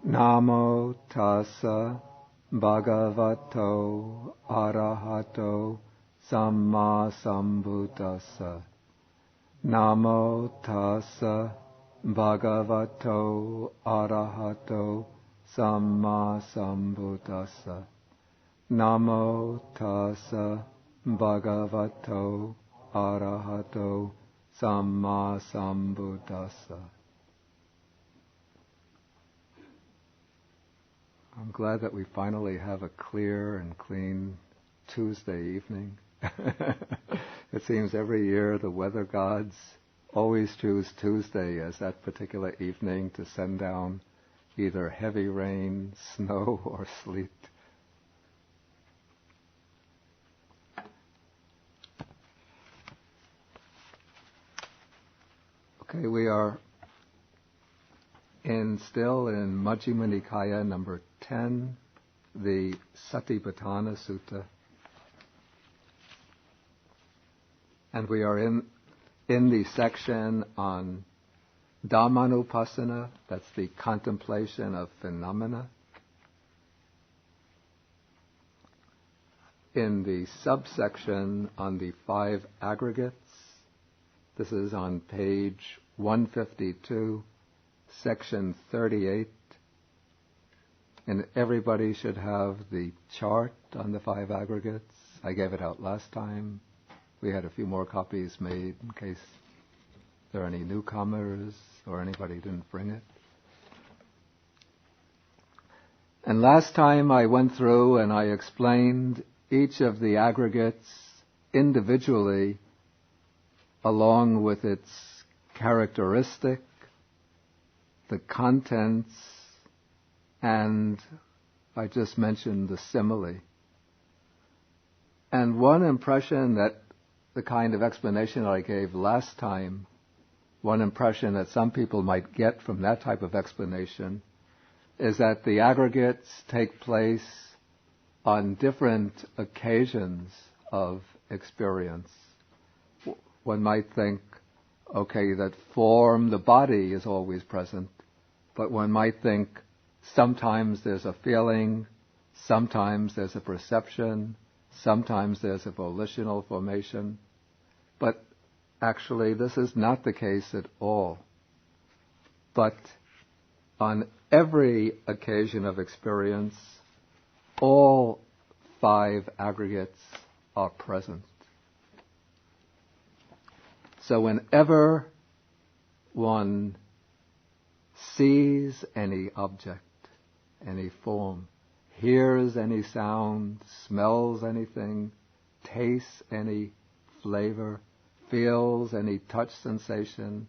Namo tassa bhagavato arahato samma sambuddhassa. Namo tassa bhagavato arahato samma sambuddhassa. Namo tassa bhagavato arahato samma sambuddhassa. I'm glad that we finally have a clear and clean Tuesday evening. It seems every year the weather gods always choose Tuesday as that particular evening to send down either heavy rain, snow, or sleet. Okay, we are still in Majjhima Nikāya number 10, the Satipaṭṭhāna Sutta. And we are in the section on Dhammanupassana, that's the contemplation of phenomena. In the subsection on the 5 aggregates, this is on page 152, section 38, and everybody should have the chart on the 5 aggregates. I gave it out last time. We had a few more copies made in case there are any newcomers or anybody didn't bring it. And last time I went through and I explained each of the aggregates individually along with its characteristic, the contents, and I just mentioned the simile. And one impression that the kind of explanation I gave last time, one impression that some people might get from that type of explanation is that the aggregates take place on different occasions of experience. One might think, okay, that form, the body, is always present, but one might think sometimes there's a feeling, sometimes there's a perception, sometimes there's a volitional formation. But actually, this is not the case at all. But on every occasion of experience, all 5 aggregates are present. So whenever one sees any object, any form, hears any sound, smells anything, tastes any flavor, feels any touch sensation,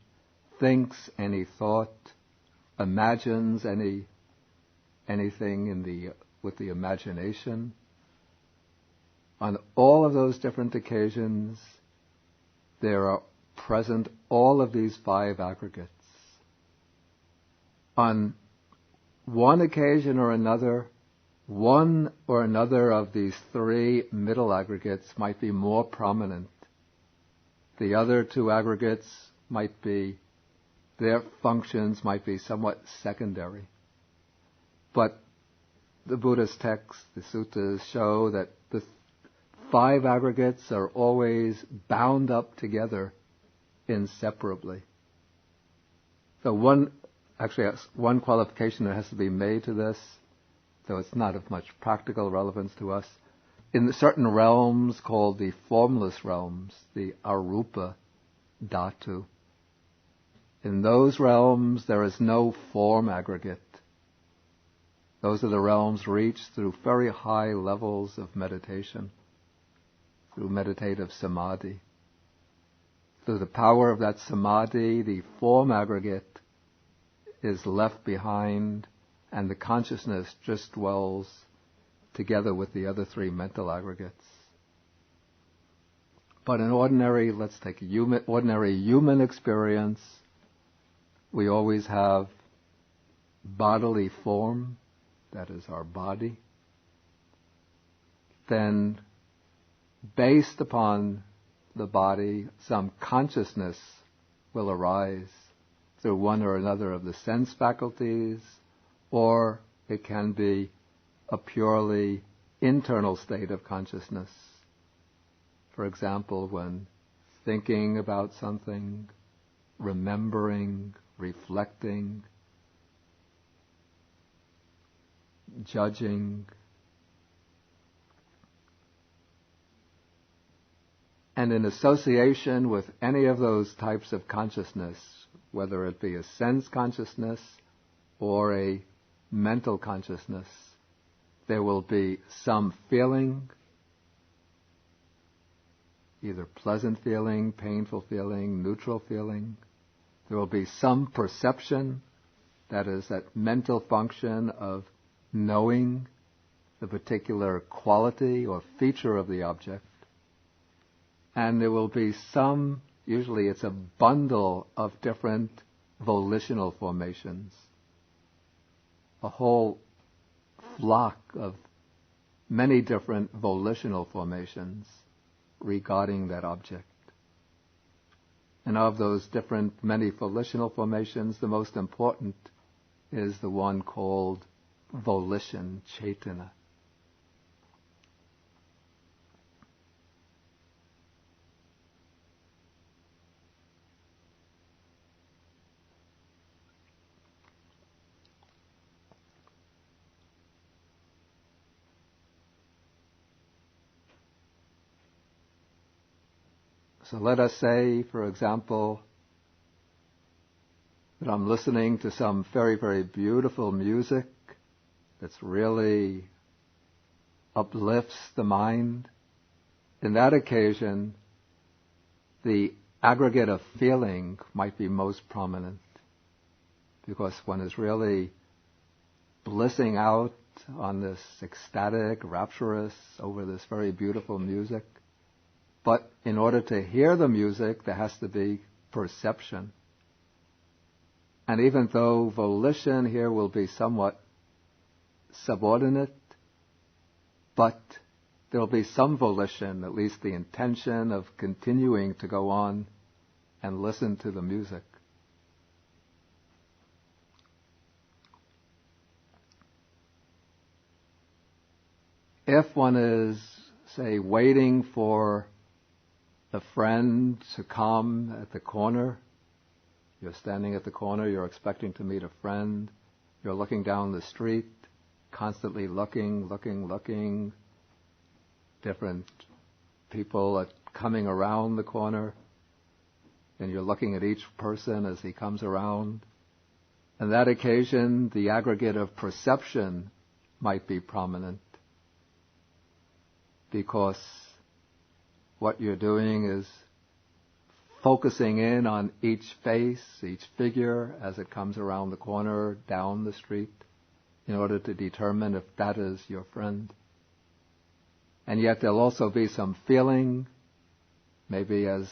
thinks any thought, imagines anything with the imagination, on all of those different occasions, there are present all of these 5 aggregates. On one occasion or another, one or another of these 3 middle aggregates might be more prominent. The other 2 aggregates their functions might be somewhat secondary. But the Buddha's texts, the suttas, show that the 5 aggregates are always bound up together inseparably. So one qualification that has to be made to this, though it's not of much practical relevance to us. In certain realms called the formless realms, the arupa dhatu, in those realms there is no form aggregate. Those are the realms reached through very high levels of meditation, through meditative samadhi. Through the power of that samadhi, the form aggregate is left behind and the consciousness just dwells together with the other 3 mental aggregates. But in ordinary human experience, we always have bodily form, that is our body. Then, based upon the body, some consciousness will arise through one or another of the sense faculties or it can be a purely internal state of consciousness. For example, when thinking about something, remembering, reflecting, judging. And in association with any of those types of consciousness, whether it be a sense consciousness or a mental consciousness, there will be some feeling, either pleasant feeling, painful feeling, neutral feeling. There will be some perception, that is, that mental function of knowing the particular quality or feature of the object. And there will be some, usually it's a bundle of different volitional formations, a whole flock of many different volitional formations regarding that object. And of those different many volitional formations, the most important is the one called volition, cetana. So let us say, for example, that I'm listening to some very, very beautiful music that's really uplifts the mind. In that occasion, the aggregate of feeling might be most prominent, because one is really blissing out on this ecstatic, rapturous, over this very beautiful music. But in order to hear the music, there has to be perception. And even though volition here will be somewhat subordinate, but there will be some volition, at least the intention of continuing to go on and listen to the music. If one is, say, waiting for a friend to come at the corner, you're standing at the corner, you're expecting to meet a friend, you're looking down the street, constantly looking, different people are coming around the corner, and you're looking at each person as he comes around. On that occasion, the aggregate of perception might be prominent, because what you're doing is focusing in on each face, each figure as it comes around the corner, down the street, in order to determine if that is your friend. And yet there'll also be some feeling, maybe as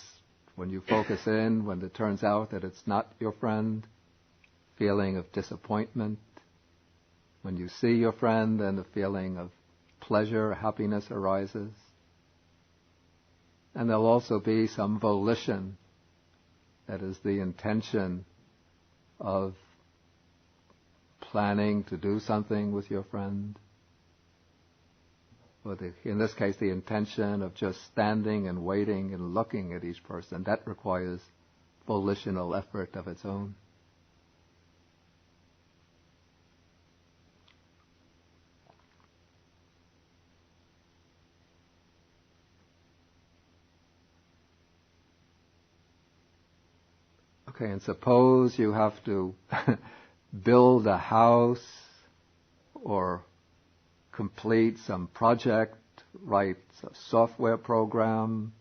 when you focus in, when it turns out that it's not your friend, feeling of disappointment. When you see your friend, then a feeling of pleasure, happiness arises. And there'll also be some volition, that is the intention of planning to do something with your friend. Or in this case, the intention of just standing and waiting and looking at each person. That requires volitional effort of its own. Okay, and suppose you have to build a house or complete some project, write a software program,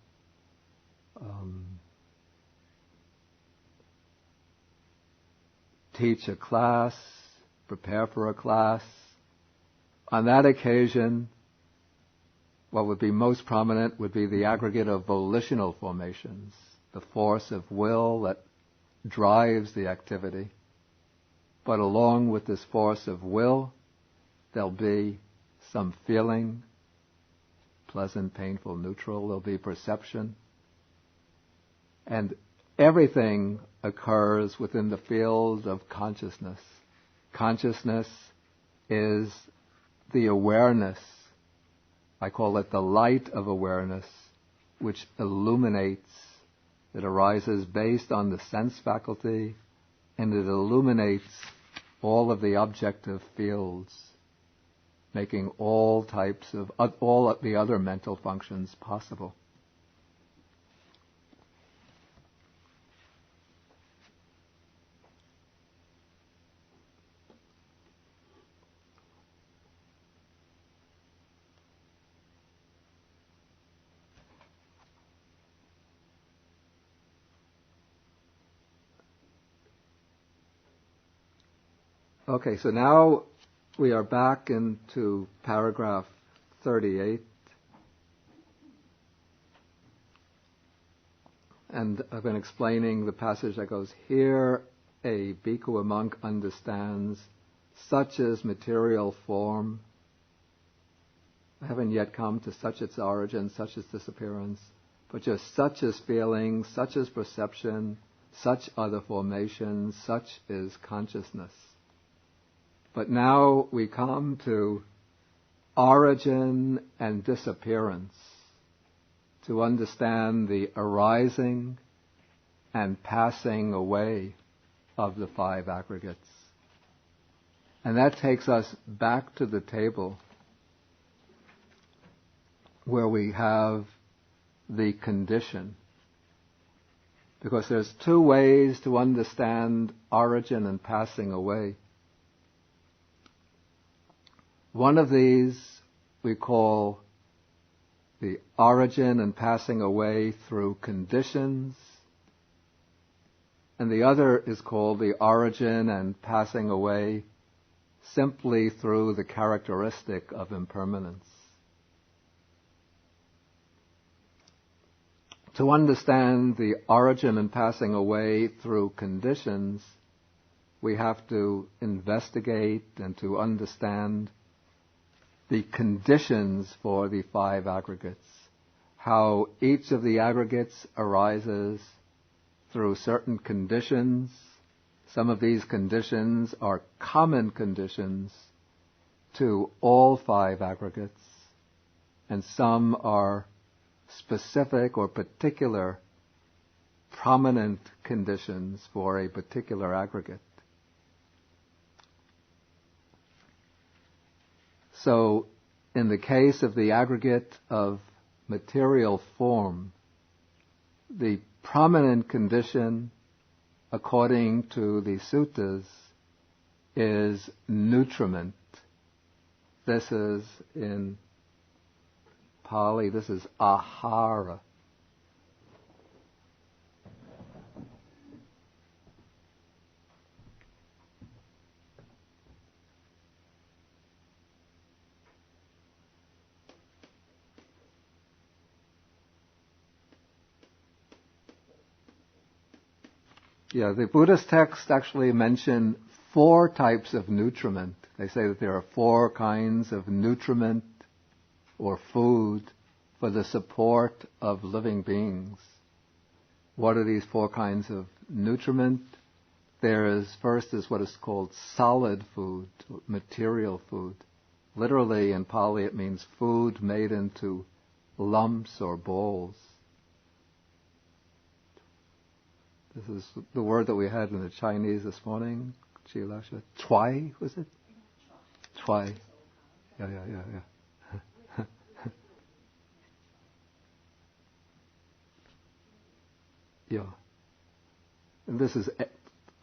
teach a class, prepare for a class. On that occasion, what would be most prominent would be the aggregate of volitional formations, the force of will that drives the activity. But along with this force of will, there'll be some feeling, pleasant, painful, neutral. There'll be perception. And everything occurs within the field of consciousness. consciousness is the awareness. I call it the light of awareness, which illuminates. It arises based on the sense faculty, and it illuminates all of the objective fields, making all the other mental functions possible. Okay, so now we are back into paragraph 38. And I've been explaining the passage that goes, here a bhikkhu, a monk, understands such is material form. I haven't yet come to such its origin, such its disappearance, but just such is feeling, such is perception, such are the formations, such is consciousness. But now we come to origin and disappearance, to understand the arising and passing away of the five aggregates. And that takes us back to the table where we have the condition. Because there's two ways to understand origin and passing away. One of these we call the origin and passing away through conditions, and the other is called the origin and passing away simply through the characteristic of impermanence. To understand the origin and passing away through conditions, we have to investigate and to understand the conditions for the five aggregates, how each of the aggregates arises through certain conditions. Some of these conditions are common conditions to all five aggregates, and some are specific or particular prominent conditions for a particular aggregate. So, in the case of the aggregate of material form, the prominent condition, according to the suttas, is nutriment. This is in Pali, this is ahara. Yeah, the Buddhist texts actually mention 4 types of nutriment. They say that there are 4 kinds of nutriment or food for the support of living beings. What are these 4 kinds of nutriment? First is what is called solid food, material food. Literally in Pali it means food made into lumps or balls. This is the word that we had in the Chinese this morning, Chilasha. Twai, was it? Twai. Yeah. Yeah. And this is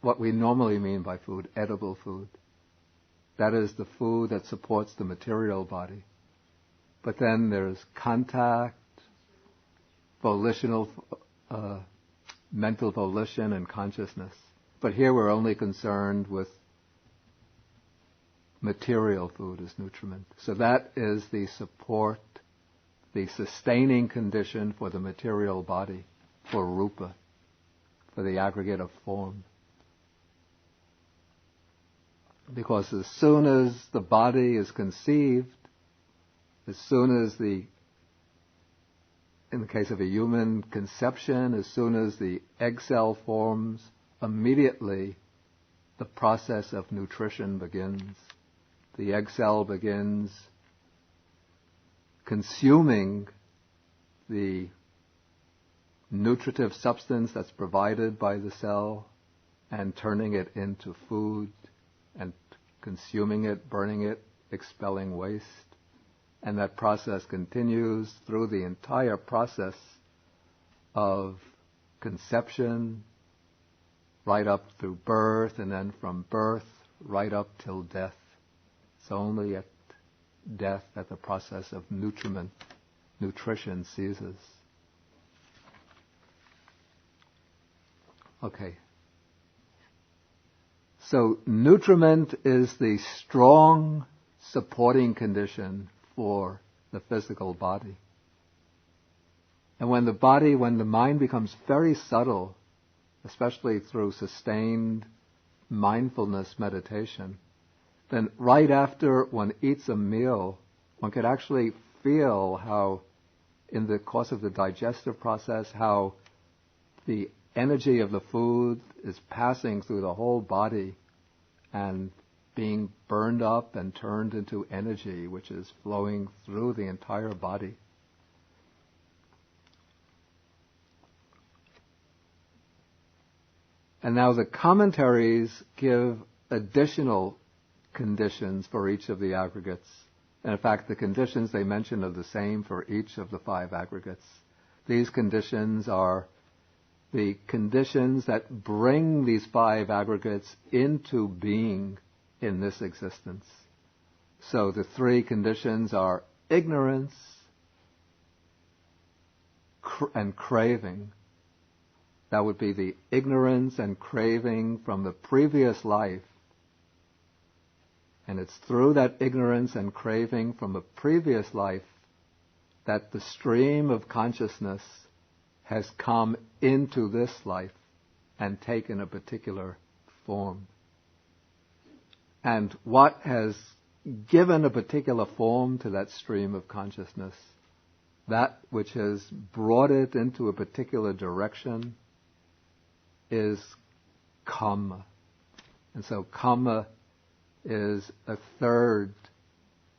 what we normally mean by food, edible food. That is the food that supports the material body. But then there's contact, volitional, mental volition and consciousness. But here we're only concerned with material food as nutriment. So that is the support, the sustaining condition for the material body, for rupa, for the aggregate of form. Because as soon as the body is conceived, as soon as in the case of a human conception, as soon as the egg cell forms, immediately the process of nutrition begins. The egg cell begins consuming the nutritive substance that's provided by the cell and turning it into food and consuming it, burning it, expelling waste. And that process continues through the entire process of conception, right up through birth, and then from birth right up till death. It's only at death that the process of nutrition ceases. Okay. So nutriment is the strong supporting condition for the physical body. And when the mind becomes very subtle, especially through sustained mindfulness meditation, then right after one eats a meal, one could actually feel how, in the course of the digestive process, how the energy of the food is passing through the whole body and being burned up and turned into energy, which is flowing through the entire body. And now the commentaries give additional conditions for each of the aggregates. And in fact, the conditions they mention are the same for each of the 5 aggregates. These conditions are the conditions that bring these 5 aggregates into being in this existence. So the 3 conditions are ignorance and craving. That would be the ignorance and craving from the previous life. And it's through that ignorance and craving from a previous life that the stream of consciousness has come into this life and taken a particular form. And what has given a particular form to that stream of consciousness, that which has brought it into a particular direction, is karma. And so karma is a third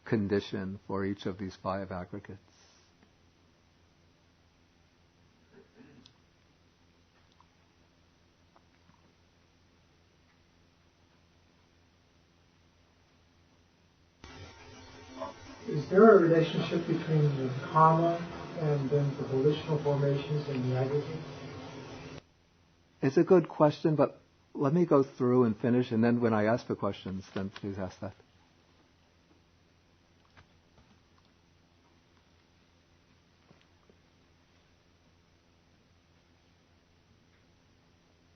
condition for each of these 5 aggregates. Is there a relationship between the karma and then the volitional formations in the aggregate? It's a good question, but let me go through and finish, and then when I ask for questions, then please ask that.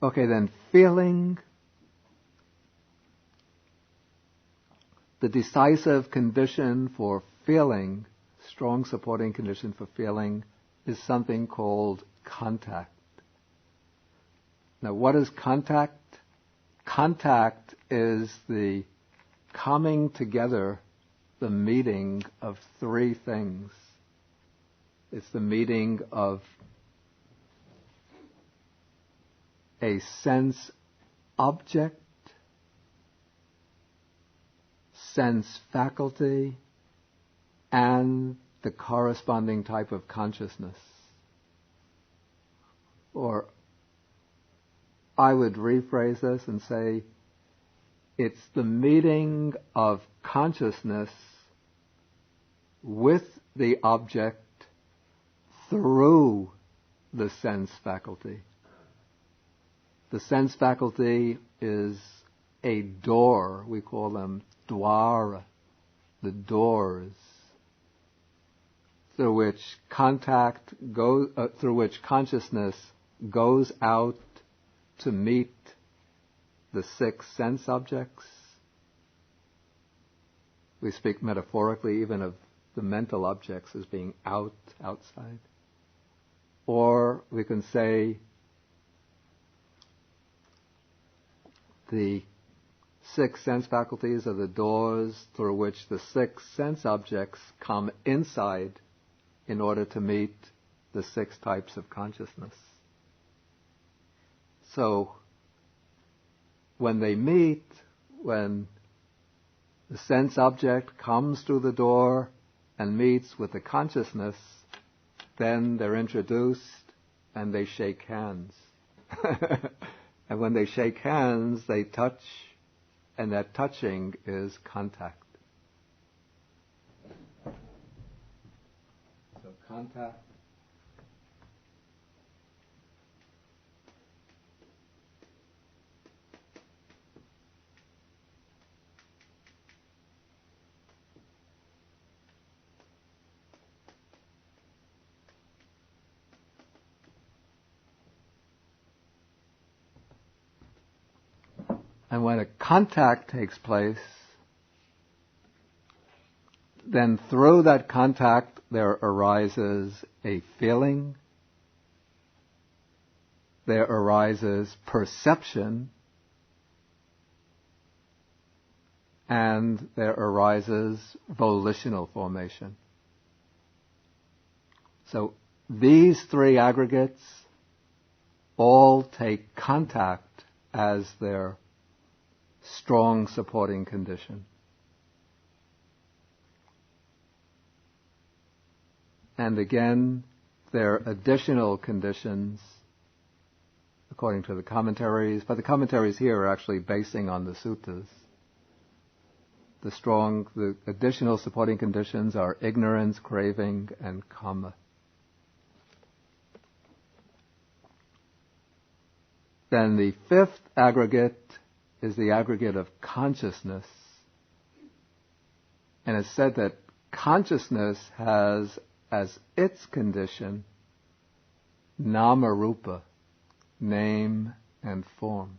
Okay, then feeling. The decisive condition for feeling, strong supporting condition for feeling, is something called contact. Now, what is contact? Contact is the coming together, the meeting of 3 things. It's the meeting of a sense object, sense faculty, and the corresponding type of consciousness. Or I would rephrase this and say, it's the meeting of consciousness with the object through the sense faculty. The sense faculty is a door. We call them dwara, the doors, through which through which consciousness goes out to meet the 6 sense objects. We speak metaphorically even of the mental objects as being outside. Or we can say the 6 sense faculties are the doors through which the 6 sense objects come inside in order to meet the 6 types of consciousness. So, when they meet, when the sense object comes through the door and meets with the consciousness, then they're introduced and they shake hands. And when they shake hands, they touch, and that touching is contact. So contact. And when a contact takes place, then through that contact there arises a feeling, there arises perception, and there arises volitional formation. So these three aggregates all take contact as their strong supporting condition. And again, there are additional conditions according to the commentaries, but the commentaries here are actually basing on the suttas. The additional supporting conditions are ignorance, craving, and kama. Then the fifth aggregate is the aggregate of consciousness. And it's said that consciousness has as its condition nama rupa, name and form.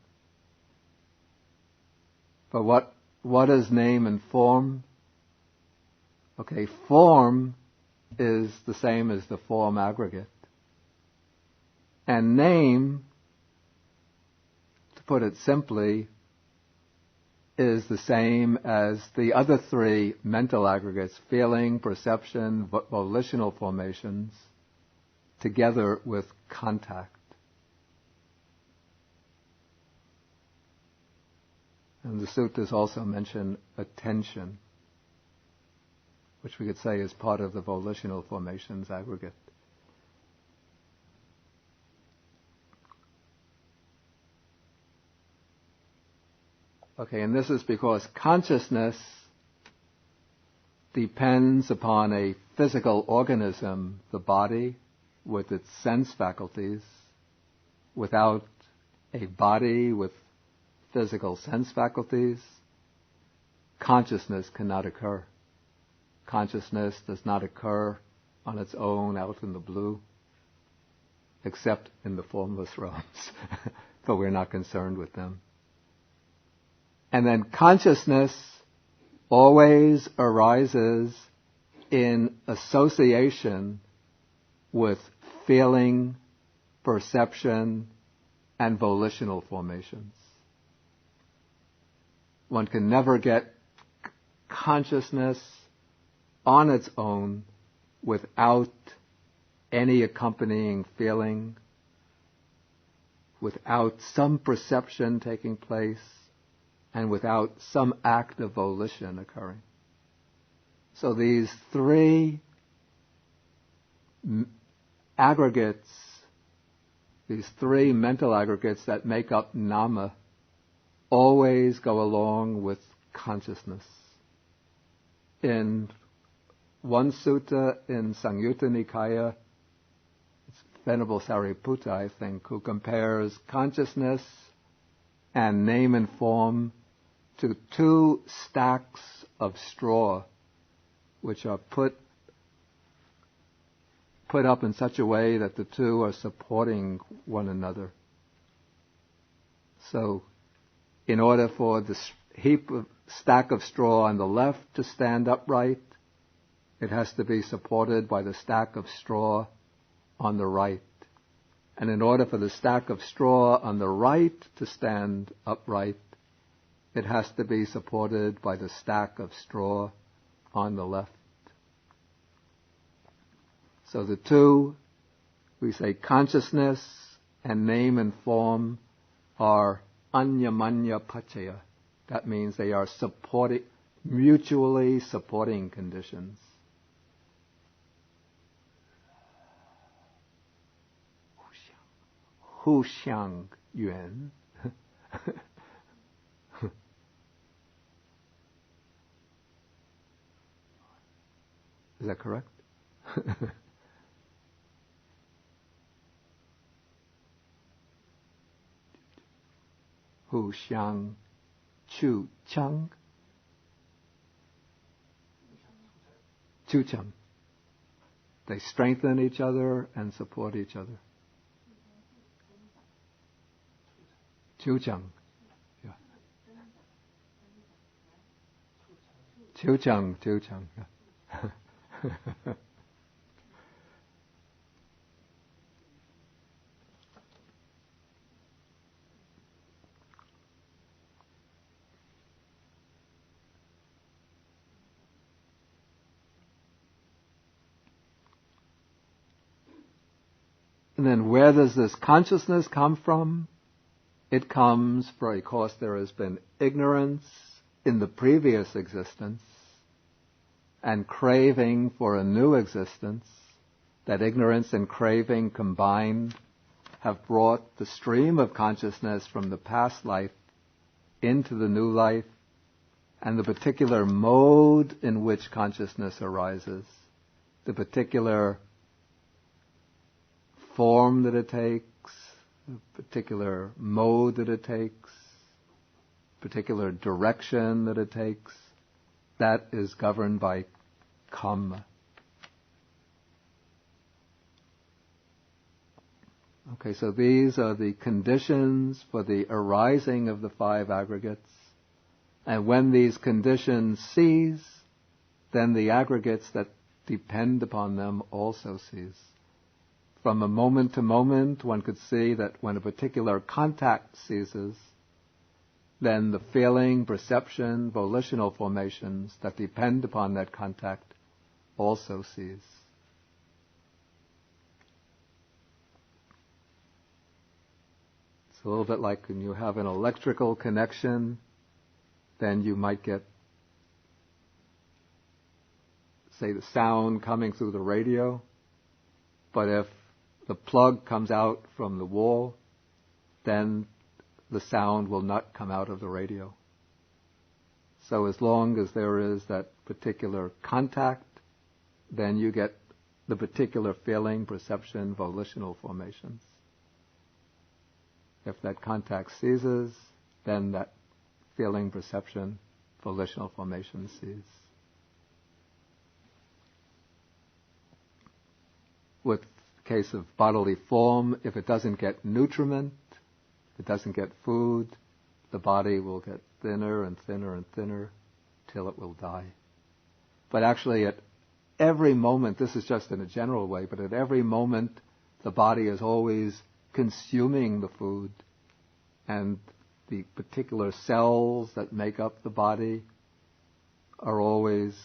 But what is name and form? Okay, form is the same as the form aggregate. And name, to put it simply, is the same as the other three mental aggregates, feeling, perception, volitional formations, together with contact. And the suttas also mention attention, which we could say is part of the volitional formations aggregate. Okay, and this is because consciousness depends upon a physical organism, the body, with its sense faculties. Without a body with physical sense faculties, consciousness cannot occur. Consciousness does not occur on its own out in the blue, except in the formless realms, but we're not concerned with them. And then consciousness always arises in association with feeling, perception, and volitional formations. One can never get consciousness on its own without any accompanying feeling, without some perception taking place, and without some act of volition occurring. So these three aggregates, these three mental aggregates that make up nama, always go along with consciousness. In one sutta in Samyutta Nikaya, it's Venerable Sariputta, I think, who compares consciousness and name and form to two stacks of straw which are put up in such a way that the two are supporting one another. So, in order for the stack of straw on the left to stand upright, it has to be supported by the stack of straw on the right. And in order for the stack of straw on the right to stand upright, it has to be supported by the stack of straw on the left. So the two, we say consciousness and name and form, are anyamanya pachaya. That means they are mutually supporting conditions. Hu xiang yuan. Is that correct? Hu xiang chu chang. Chu chang. They strengthen each other and support each other. Chu chang. Yeah. Chu chang. Yeah. And then where does this consciousness come from? It comes because there has been ignorance in the previous existence and craving for a new existence. That ignorance and craving combined have brought the stream of consciousness from the past life into the new life, and the particular mode in which consciousness arises, the particular form that it takes, the particular mode that it takes, particular direction that it takes, that is governed by karma. Okay, so these are the conditions for the arising of the five aggregates. And when these conditions cease, then the aggregates that depend upon them also cease. From a moment to moment, one could see that when a particular contact ceases, then the feeling, perception, volitional formations that depend upon that contact also cease. It's a little bit like when you have an electrical connection, then you might get, say, the sound coming through the radio. But if the plug comes out from the wall, then the sound will not come out of the radio. So as long as there is that particular contact, then you get the particular feeling, perception, volitional formations. If that contact ceases, then that feeling, perception, volitional formation cease. With the case of bodily form, if it doesn't get nutriment, if it doesn't get food, the body will get thinner and thinner and thinner till it will die. But actually at every moment, this is just in a general way, but at every moment the body is always consuming the food, and the particular cells that make up the body are always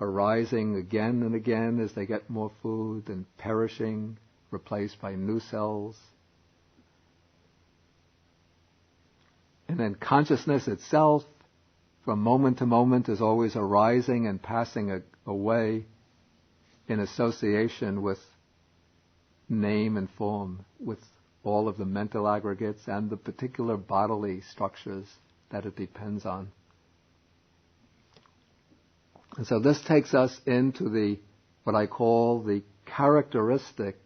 arising again and again as they get more food and perishing, replaced by new cells. And then consciousness itself, from moment to moment, is always arising and passing away in association with name and form, with all of the mental aggregates and the particular bodily structures that it depends on. And so this takes us into what I call the characteristic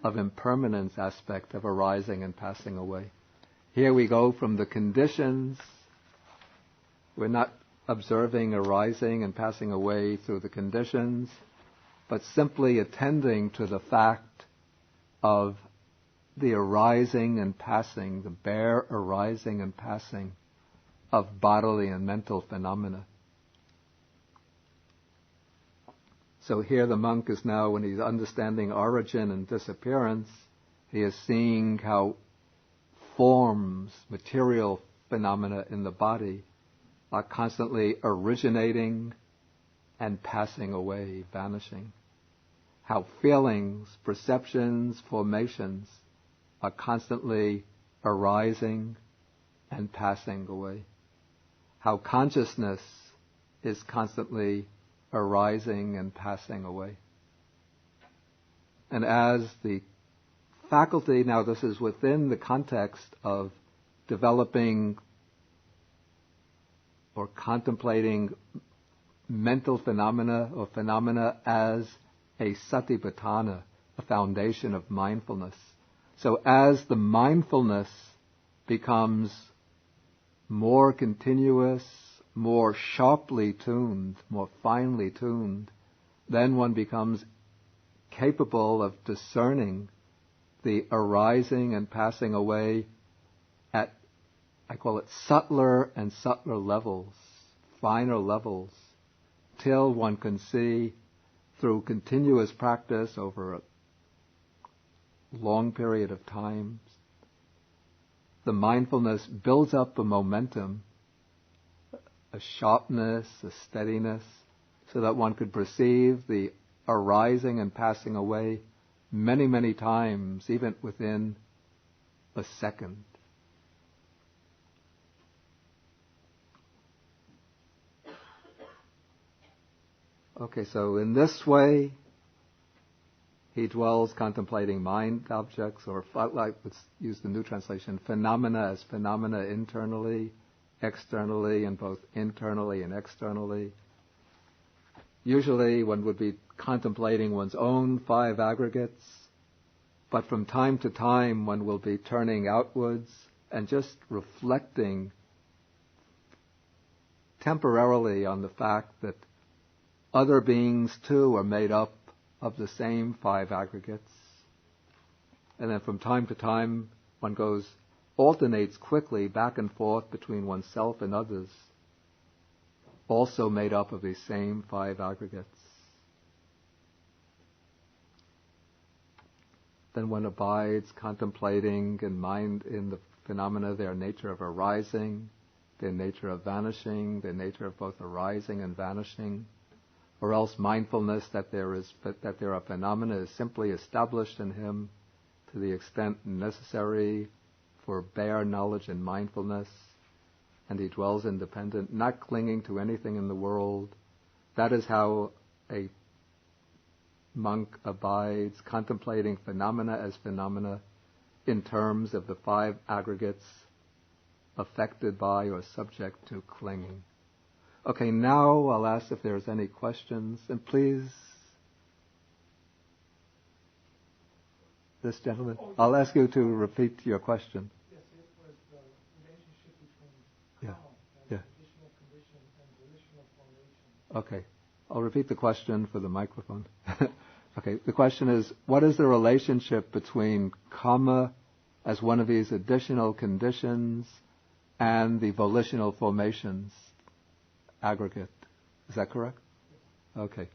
of impermanence aspect of arising and passing away. Here we go from the conditions. We're not observing arising and passing away through the conditions, but simply attending to the fact of the arising and passing, the bare arising and passing of bodily and mental phenomena. So here the monk is now, when he's understanding origin and disappearance, he is seeing how forms, material phenomena in the body are constantly originating and passing away, vanishing. How feelings, perceptions, formations are constantly arising and passing away. How consciousness is constantly arising and passing away. And as the faculty, now this is within the context of developing or contemplating mental phenomena or phenomena as a Satipaṭṭhāna, a foundation of mindfulness. So as the mindfulness becomes more continuous, more sharply tuned, more finely tuned, then one becomes capable of discerning the arising and passing away at, I call it, subtler and subtler levels, finer levels, till one can see through continuous practice over a long period of time, the mindfulness builds up a momentum, a sharpness, a steadiness, so that one could perceive the arising and passing away many, many times, even within a second. Okay, so in this way, he dwells contemplating mind objects, or like, let's use the new translation, phenomena as phenomena internally, externally, and both internally and externally. Usually one would be contemplating one's own 5 aggregates, but from time to time one will be turning outwards and just reflecting temporarily on the fact that other beings too are made up of the same 5 aggregates. And then from time to time one alternates quickly back and forth between oneself and others, also made up of these same 5 aggregates. Then one abides contemplating in mind in the phenomena, their nature of arising, their nature of vanishing, their nature of both arising and vanishing, or else mindfulness that there are phenomena is simply established in him to the extent necessary for bare knowledge and mindfulness, and he dwells independent, not clinging to anything in the world. That is how a monk abides, contemplating phenomena as phenomena in terms of the 5 aggregates affected by or subject to clinging. Okay, now I'll ask if there's any questions, and please, this gentleman, I'll ask you to repeat your question. Yes, it was the relationship between karma as additional condition and volitional formation. Okay, I'll repeat the question for the microphone. Okay, the question is, what is the relationship between karma as one of these additional conditions and the volitional formations aggregate? Is that correct? Okay.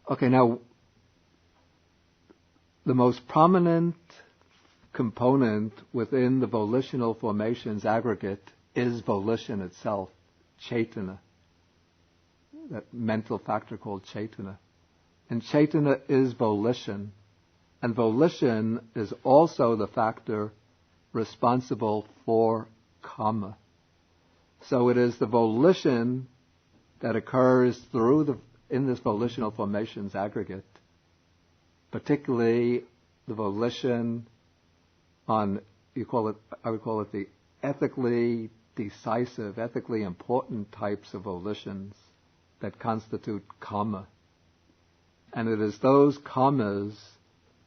Okay, now, the most prominent component within the volitional formations aggregate is volition itself, chaitana, that mental factor called chaitana. And chaitana is volition, and volition is also the factor responsible for karma. So it is the volition that occurs in this volitional formations aggregate, particularly the volition on, I would call it the ethically decisive, ethically important types of volitions that constitute karma. And it is those karmas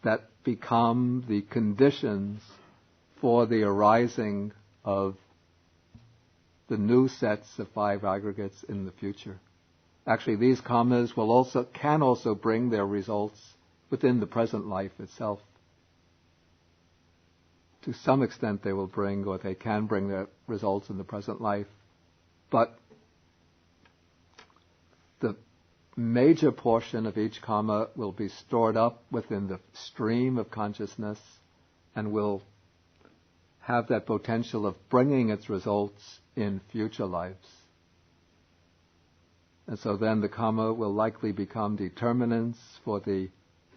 that become the conditions for the arising of the new sets of 5 aggregates in the future. Actually, these karmas can also bring their results within the present life itself. To some extent they will bring, or they can bring their results in the present life. But the major portion of each karma will be stored up within the stream of consciousness and will have that potential of bringing its results in future lives. And so then the karma will likely become determinants for the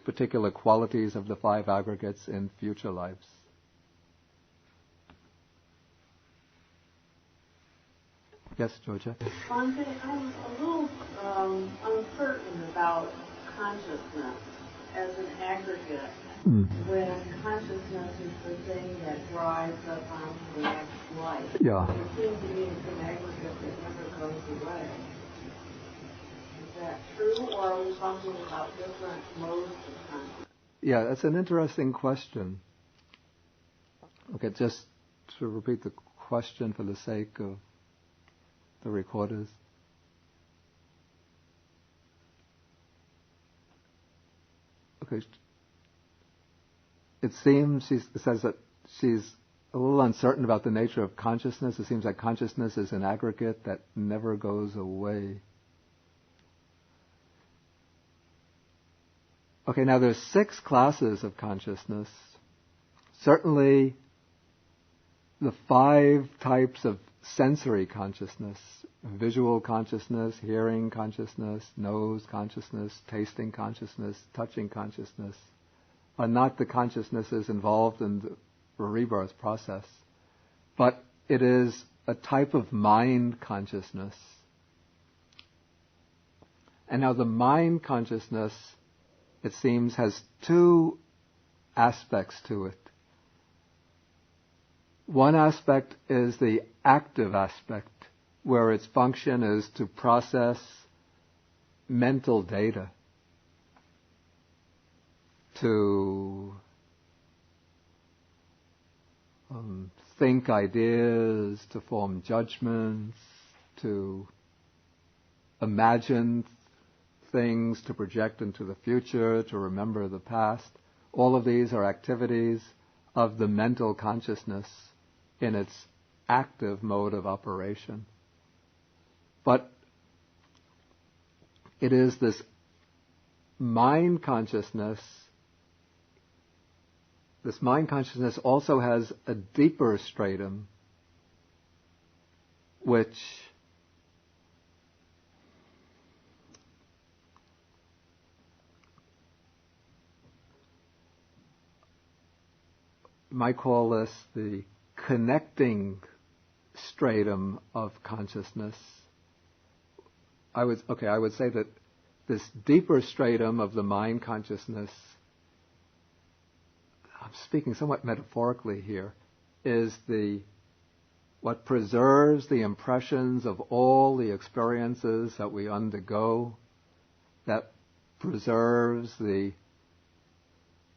particular qualities of the 5 aggregates in future lives. Yes, Georgia? Bhante, I'm a little uncertain about consciousness as an aggregate, when consciousness is the thing that drives us on to the next life. Yeah. It seems to me it's an aggregate that never goes away. Is that true, or are we talking about different modes of consciousness? Yeah, that's an interesting question. Okay, just to repeat the question for the sake of the recorders. Okay. It seems she says that she's a little uncertain about the nature of consciousness. It seems like consciousness is an aggregate that never goes away. Okay, now there's 6 classes of consciousness. Certainly the 5 types of sensory consciousness: visual consciousness, hearing consciousness, nose consciousness, tasting consciousness, touching consciousness, are not the consciousnesses involved in the rebirth process, but it is a type of mind consciousness. And now the mind consciousness, it seems, has 2 aspects to it. One aspect is the active aspect, where its function is to process mental data, to think ideas, to form judgments, to imagine things, to project into the future, to remember the past. All of these are activities of the mental consciousness in its active mode of operation. But it is this mind consciousness. This mind consciousness also has a deeper stratum, which you might call this the connecting stratum of consciousness. I would say that this deeper stratum of the mind consciousness, I'm speaking somewhat metaphorically here, is what preserves the impressions of all the experiences that we undergo, that preserves the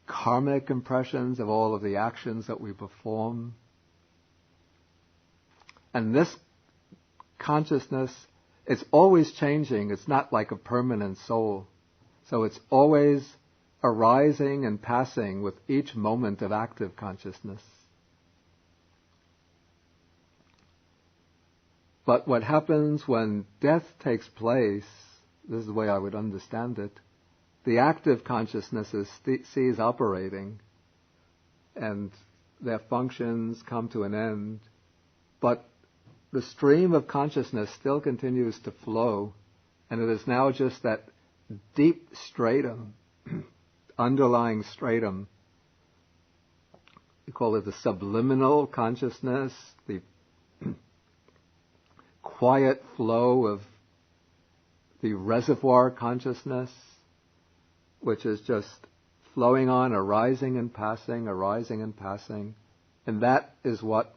karmic impressions of all of the actions that we perform. And this consciousness, it's always changing. It's not like a permanent soul. So it's always arising and passing with each moment of active consciousness. But what happens when death takes place, this is the way I would understand it, the active consciousness cease operating and their functions come to an end, but the stream of consciousness still continues to flow, and it is now just that deep stratum, underlying stratum. We call it the subliminal consciousness, the quiet flow of the reservoir consciousness, which is just flowing on, arising and passing, and that is what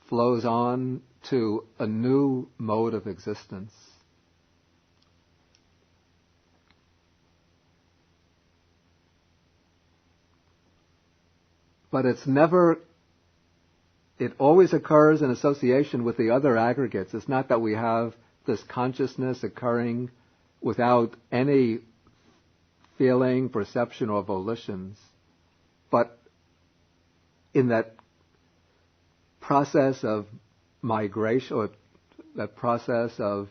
flows on to a new mode of existence. But it always occurs in association with the other aggregates. It's not that we have this consciousness occurring without any feeling, perception, or volitions. But in that process of migration, or that process of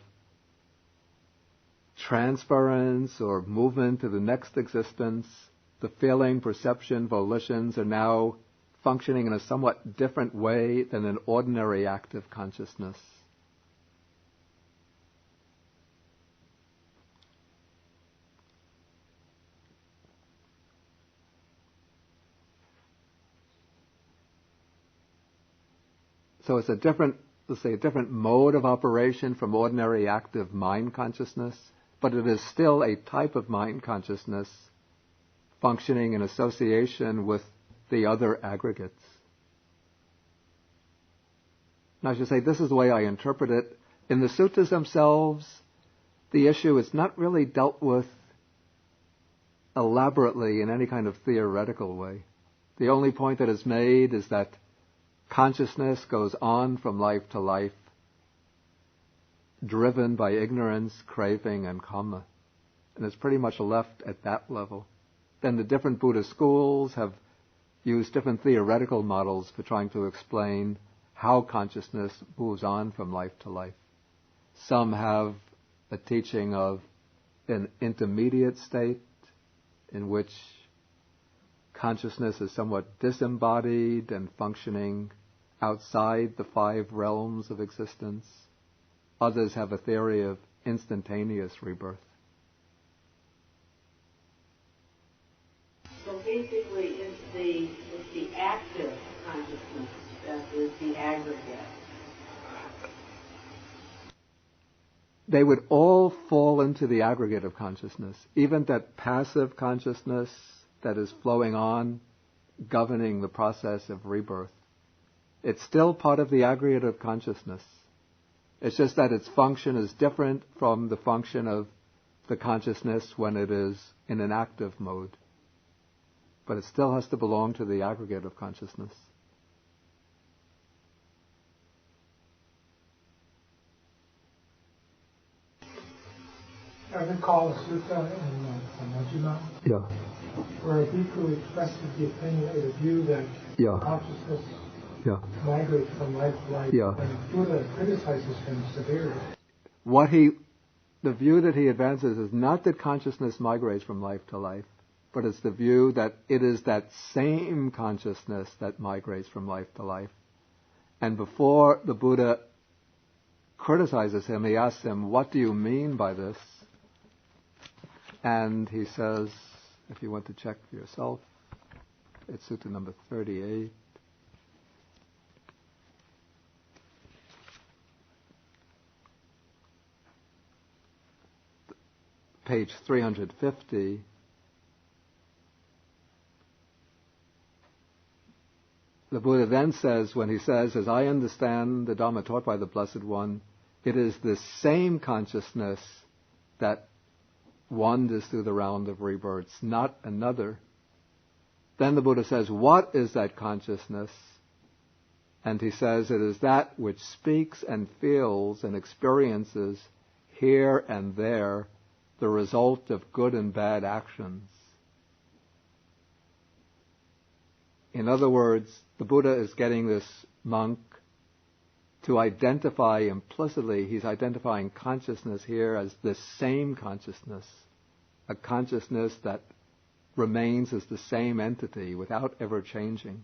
transference or movement to the next existence, the feeling, perception, volitions are now functioning in a somewhat different way than an ordinary active consciousness. So it's a different let's say, a different mode of operation from ordinary active mind consciousness, but it is still a type of mind consciousness functioning in association with the other aggregates. And I should say, this is the way I interpret it. In the suttas themselves, the issue is not really dealt with elaborately in any kind of theoretical way. The only point that is made is that consciousness goes on from life to life, driven by ignorance, craving, and kama. And it's pretty much left at that level. Then the different Buddhist schools have used different theoretical models for trying to explain how consciousness moves on from life to life. Some have a teaching of an intermediate state in which consciousness is somewhat disembodied and functioning outside the 5 realms of existence. Others have a theory of instantaneous rebirth. So basically, it's the active consciousness that is the aggregate. They would all fall into the aggregate of consciousness. Even that passive consciousness that is flowing on, governing the process of rebirth. It's still part of the aggregate of consciousness. It's just that its function is different from the function of the consciousness when it is in an active mode. But it still has to belong to the aggregate of consciousness. I recall a sutta in Majjhima where a bhikkhu expresses the opinion or the view that consciousness migrates from life to life, and Buddha criticizes him severely. The view that he advances is not that consciousness migrates from life to life, but it's the view that it is that same consciousness that migrates from life to life. And before the Buddha criticizes him, he asks him, "What do you mean by this?" And he says, if you want to check for yourself, it's Sutta number 38. Page 350. The Buddha then says, when he says, as I understand the Dharma taught by the Blessed One, it is the same consciousness that wanders through the round of rebirths, not another. Then the Buddha says, what is that consciousness? And he says, it is that which speaks and feels and experiences here and there the result of good and bad actions. In other words, the Buddha is getting this monk to identify implicitly, he's identifying consciousness here as the same consciousness, a consciousness that remains as the same entity without ever changing.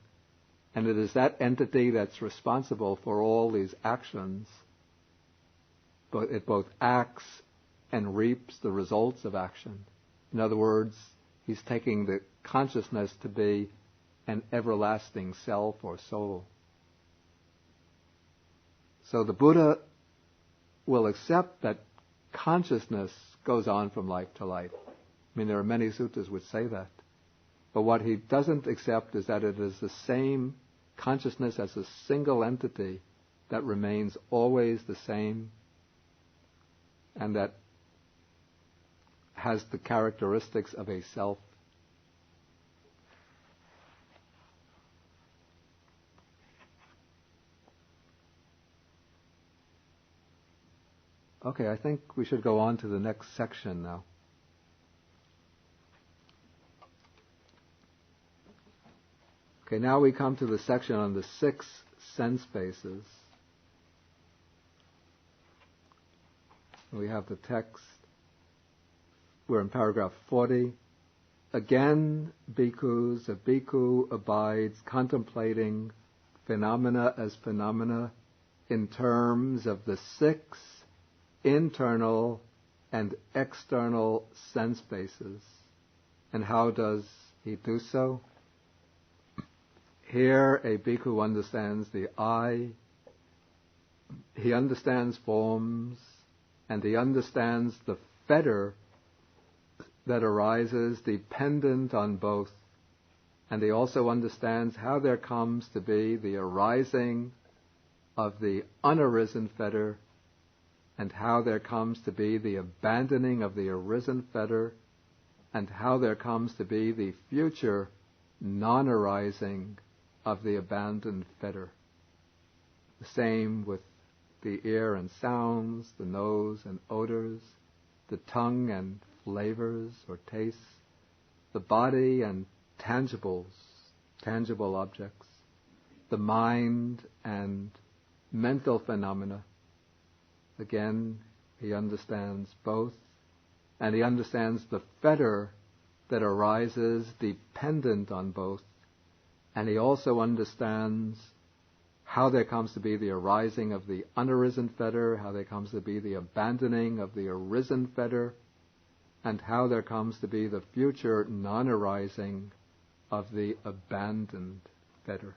And it is that entity that's responsible for all these actions. But it both acts and reaps the results of action. In other words, he's taking the consciousness to be an everlasting self or soul. So the Buddha will accept that consciousness goes on from life to life. I mean, there are many suttas which say that. But what he doesn't accept is that it is the same consciousness as a single entity that remains always the same and that has the characteristics of a self. Okay, I think we should go on to the next section now. Okay, now we come to the section on the 6 sense bases. We have the text. We're in paragraph 40. Again, bhikkhus, a bhikkhu abides contemplating phenomena as phenomena in terms of the 6 internal and external sense bases. And how does he do so? Here, a bhikkhu understands the eye, he understands forms, and he understands the fetter that arises dependent on both. And he also understands how there comes to be the arising of the unarisen fetter, and how there comes to be the abandoning of the arisen fetter, and how there comes to be the future non-arising of the abandoned fetter. The same with the ear and sounds, the nose and odors, the tongue and flavors or tastes, the body and tangible objects, the mind and mental phenomena. Again, he understands both, and he understands the fetter that arises dependent on both, and he also understands how there comes to be the arising of the unarisen fetter, how there comes to be the abandoning of the arisen fetter, and how there comes to be the future non-arising of the abandoned fetter.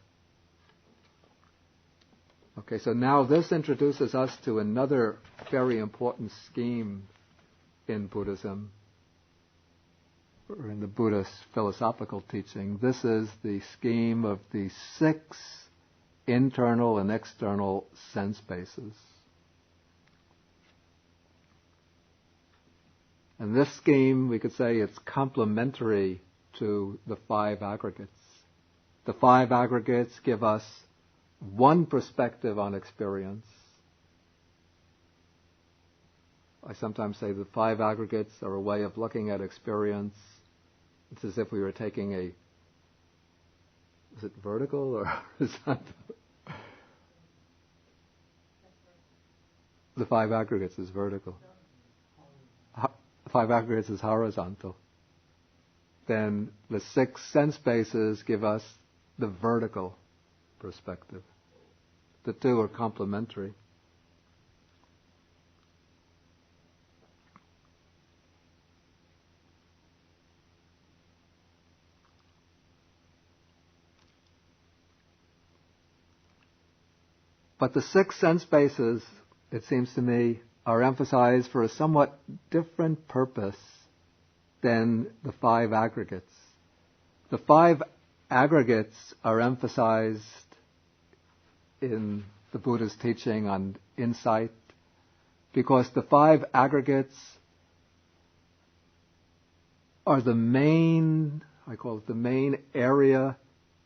Okay, so now this introduces us to another very important scheme in Buddhism, or in the Buddhist philosophical teaching. This is the scheme of the 6 internal and external sense bases. And this scheme, we could say, it's complementary to the 5 aggregates. The 5 aggregates give us one perspective on experience. I sometimes say the 5 aggregates are a way of looking at experience. It's as if we were taking is it vertical or horizontal? The 5 aggregates is vertical. 5 aggregates is horizontal. Then the 6 sense bases give us the vertical perspective. The 2 are complementary. But the 6 sense bases, it seems to me, are emphasized for a somewhat different purpose than the 5 aggregates. The 5 aggregates are emphasized in the Buddha's teaching on insight because the 5 aggregates are the main, I call it the main area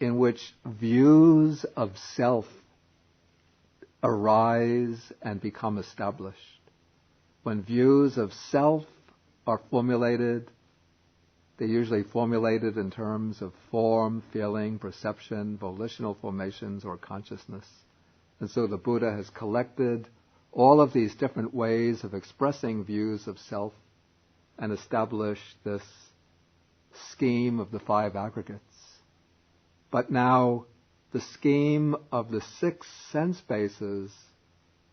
in which views of self arise and become established. When views of self are formulated, they're usually formulated in terms of form, feeling, perception, volitional formations, or consciousness. And so the Buddha has collected all of these different ways of expressing views of self and established this scheme of the 5 aggregates. But now the scheme of the 6 sense bases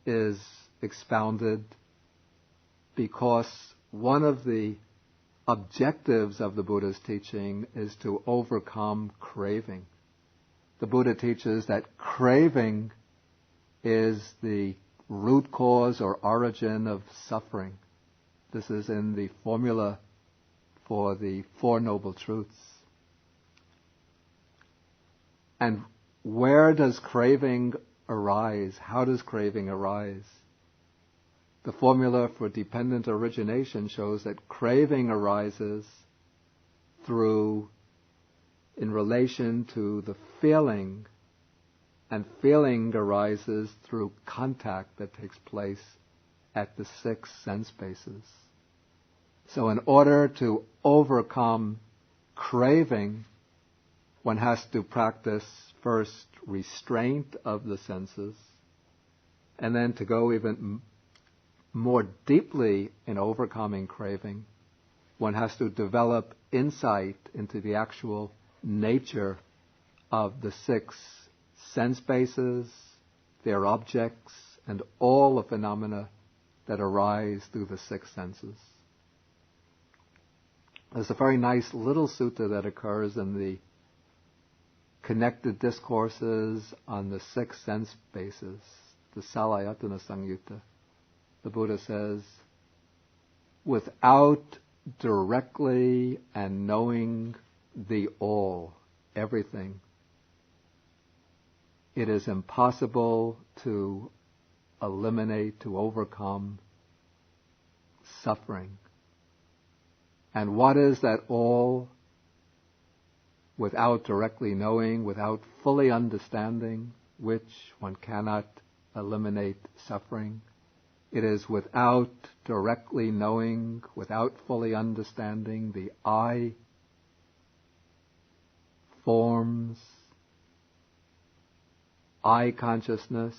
is expounded because one of the objectives of the Buddha's teaching is to overcome craving. The Buddha teaches that craving is the root cause or origin of suffering. This is in the formula for the 4 Noble Truths. And where does craving arise? How does craving arise? The formula for dependent origination shows that craving arises in relation to the feeling, and feeling arises through contact that takes place at the 6 sense bases. So in order to overcome craving, one has to practice first restraint of the senses, and then to go even more deeply in overcoming craving, one has to develop insight into the actual nature of the 6 sense bases, their objects, and all the phenomena that arise through the 6 senses. There's a very nice little sutta that occurs in the connected discourses on the 6 sense bases. the Salayatana Samyutta, the Buddha says, without directly and knowing the all, everything, it is impossible to eliminate, to overcome suffering. And what is that all? Without directly knowing, without fully understanding, which one cannot eliminate suffering. It is without directly knowing, without fully understanding the I, forms, I consciousness,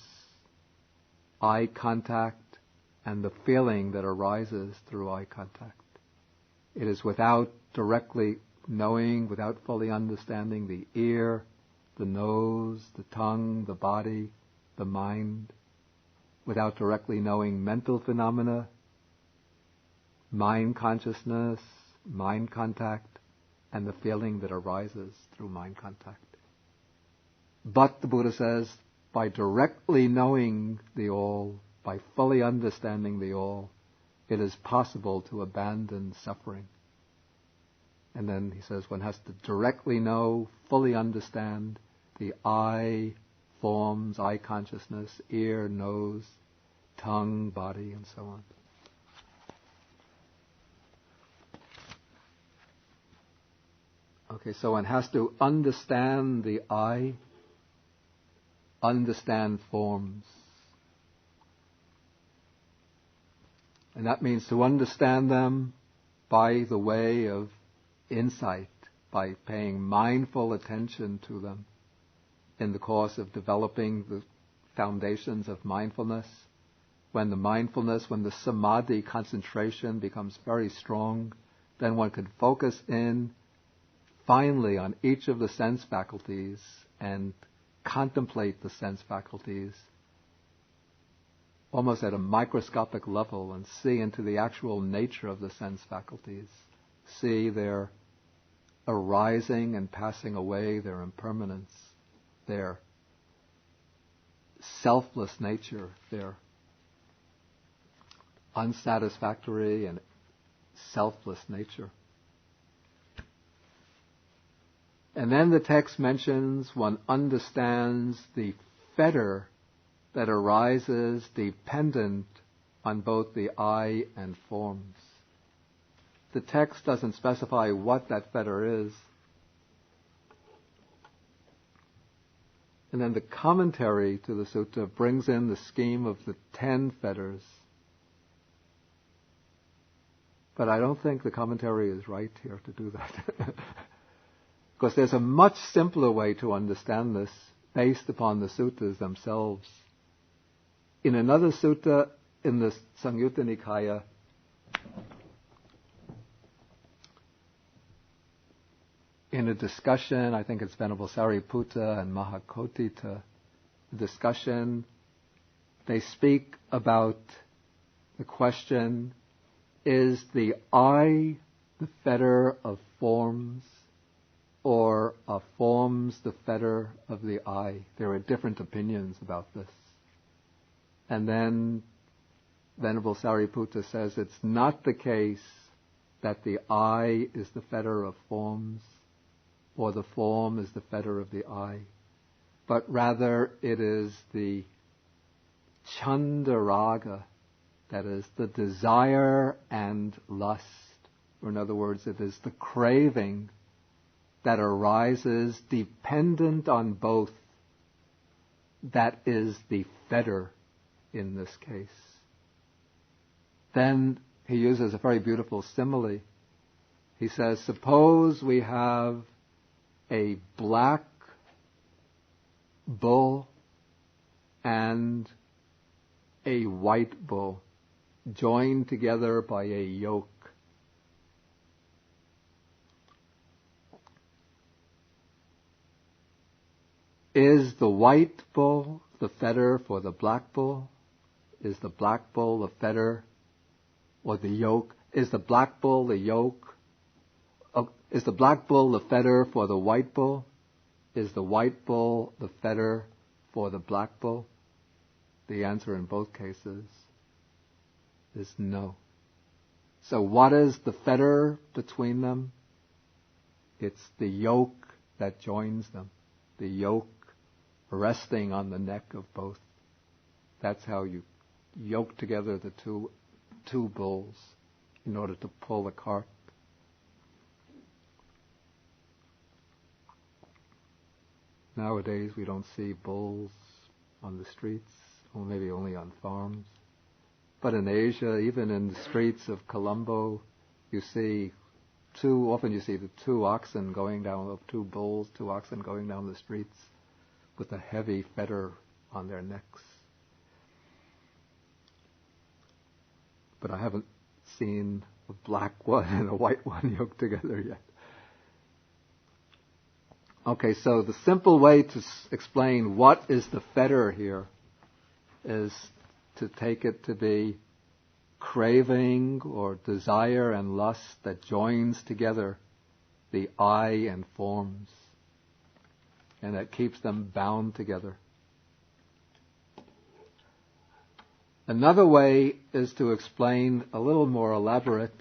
eye contact, and the feeling that arises through eye contact. It is without directly knowing, without fully understanding the ear, the nose, the tongue, the body, the mind, without directly knowing mental phenomena, mind consciousness, mind contact, and the feeling that arises through mind contact. But, the Buddha says, by directly knowing the all, by fully understanding the all, it is possible to abandon suffering. And then he says one has to directly know, fully understand the I, forms, eye consciousness, ear, nose, tongue, body, and so on. Okay, so one has to understand the I, understand forms. And that means to understand them by the way of insight, by paying mindful attention to them in the course of developing the foundations of mindfulness. When the mindfulness, when the samadhi concentration becomes very strong, then one can focus in finally on each of the sense faculties and contemplate the sense faculties almost at a microscopic level and see into the actual nature of the sense faculties, see their arising and passing away, their impermanence, their selfless nature, their unsatisfactory and selfless nature. And then the text mentions one understands the fetter that arises dependent on both the I and forms. The text doesn't specify what that fetter is. And then the commentary to the sutta brings in the scheme of the 10 fetters. But I don't think the commentary is right here to do that. Because there's a much simpler way to understand this based upon the suttas themselves. In another sutta in the Samyutta Nikaya, in a discussion, I think it's Venerable Sariputta and Mahakotita, a discussion, they speak about the question, is the I the fetter of forms, or are forms the fetter of the I? There are different opinions about this. And then Venerable Sariputta says it's not the case that the I is the fetter of forms, or the form is the fetter of the I, but rather it is the chandaraga, that is the desire and lust, or in other words, it is the craving that arises dependent on both, that is the fetter in this case. Then he uses a very beautiful simile. He says, suppose we have a black bull and a white bull joined together by a yoke. Is the white bull the fetter for the black bull? Is the black bull the fetter or the yoke? Is the black bull the yoke? Is the black bull the fetter for the white bull? Is the white bull the fetter for the black bull? the answer in both cases is no. So what is the fetter between them? It's the yoke that joins them, the yoke resting on the neck of both. That's how you yoke together the two bulls in order to pull the cart. Nowadays we don't see bulls on the streets, or maybe only on farms. But in Asia, even in the streets of Colombo, you see the two oxen going down, two oxen going down the streets with a heavy fetter on their necks. But I haven't seen a black one and a white one yoked together yet. Okay, so the simple way to explain what is the fetter here is to take it to be craving or desire and lust that joins together the I and forms, and that keeps them bound together. Another way is to explain, a little more elaborate,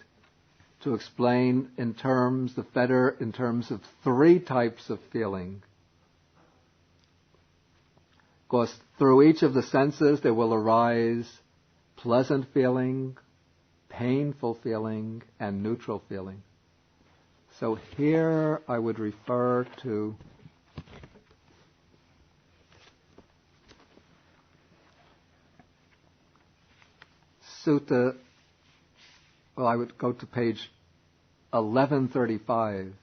to explain the fetter in terms of three types of feeling. Of course, through each of the senses there will arise pleasant feeling, painful feeling, and neutral feeling. So here I would refer to Sutta. Well, I would go to page 1135.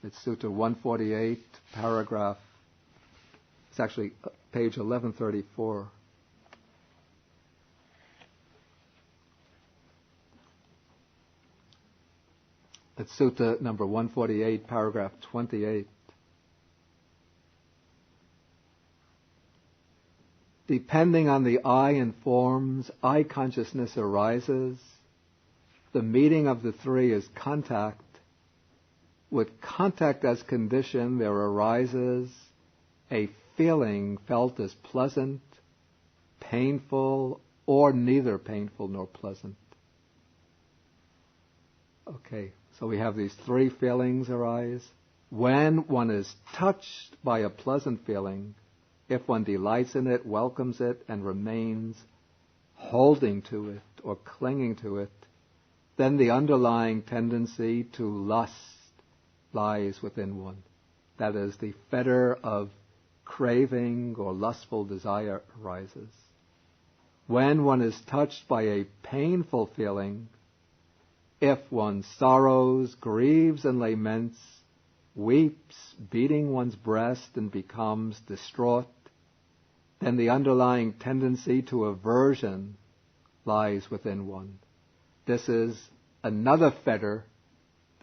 It's Sutta 148, paragraph. It's actually page 1134. It's Sutta number 148, paragraph 28. Depending on the I and forms, I consciousness arises. The meeting of the three is contact. With contact as condition, there arises a feeling felt as pleasant, painful, or neither painful nor pleasant. Okay, so we have these three feelings arise. When one is touched by a pleasant feeling, if one delights in it, welcomes it, and remains holding to it or clinging to it, then the underlying tendency to lust lies within one. That is, the fetter of craving or lustful desire arises. When one is touched by a painful feeling, if one sorrows, grieves, and laments, weeps, beating one's breast, and becomes distraught, then the underlying tendency to aversion lies within one. This is another fetter.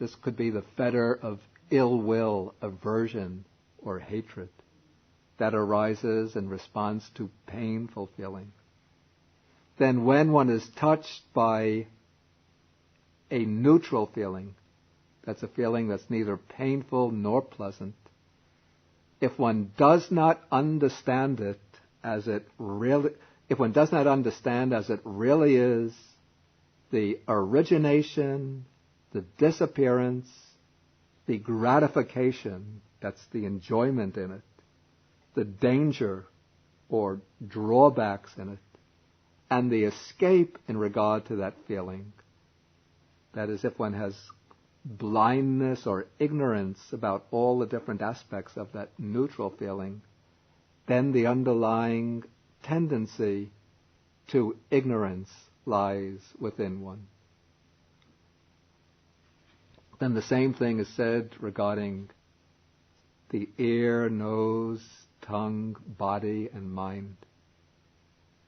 This could be the fetter of ill will, aversion, or hatred that arises in response to painful feeling. Then when one is touched by a neutral feeling, that's a feeling that's neither painful nor pleasant, if one does not understand it as it really is, the origination, the disappearance, the gratification, that's the enjoyment in it, the danger or drawbacks in it, and the escape in regard to that feeling, that is, if one has blindness or ignorance about all the different aspects of that neutral feeling, then the underlying tendency to ignorance lies within one. Then the same thing is said regarding the ear, nose, tongue, body, and mind.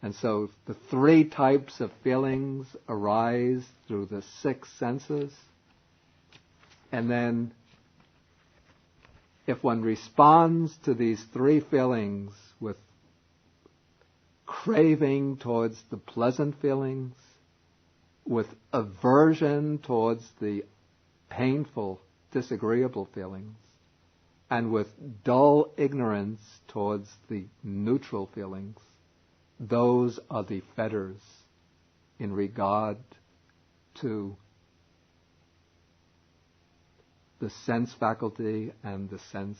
And so the three types of feelings arise through the six senses. And then if one responds to these three feelings with craving towards the pleasant feelings, with aversion towards the painful, disagreeable feelings, and with dull ignorance towards the neutral feelings, those are the fetters in regard to the sense faculty and the sense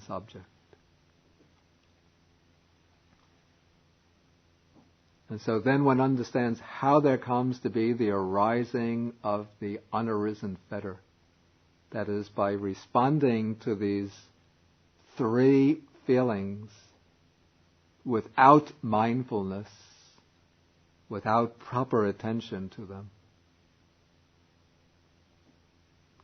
object. And so then one understands how there comes to be the arising of the unarisen fetter. That is, by responding to these three feelings without mindfulness, without proper attention to them,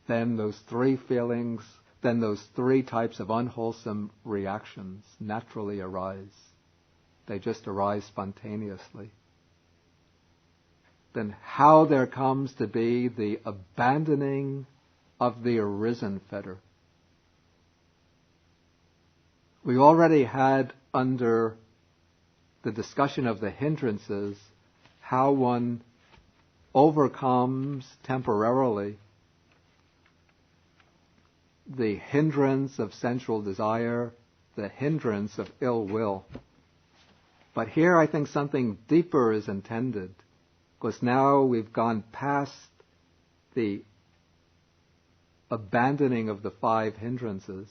then those three feelings, then those three types of unwholesome reactions naturally arise. They just arise spontaneously. Then how there comes to be the abandoning of the arisen fetter. We already had under the discussion of the hindrances how one overcomes temporarily the hindrance of sensual desire, the hindrance of ill will. But here I think something deeper is intended, because now we've gone past the abandoning of the five hindrances.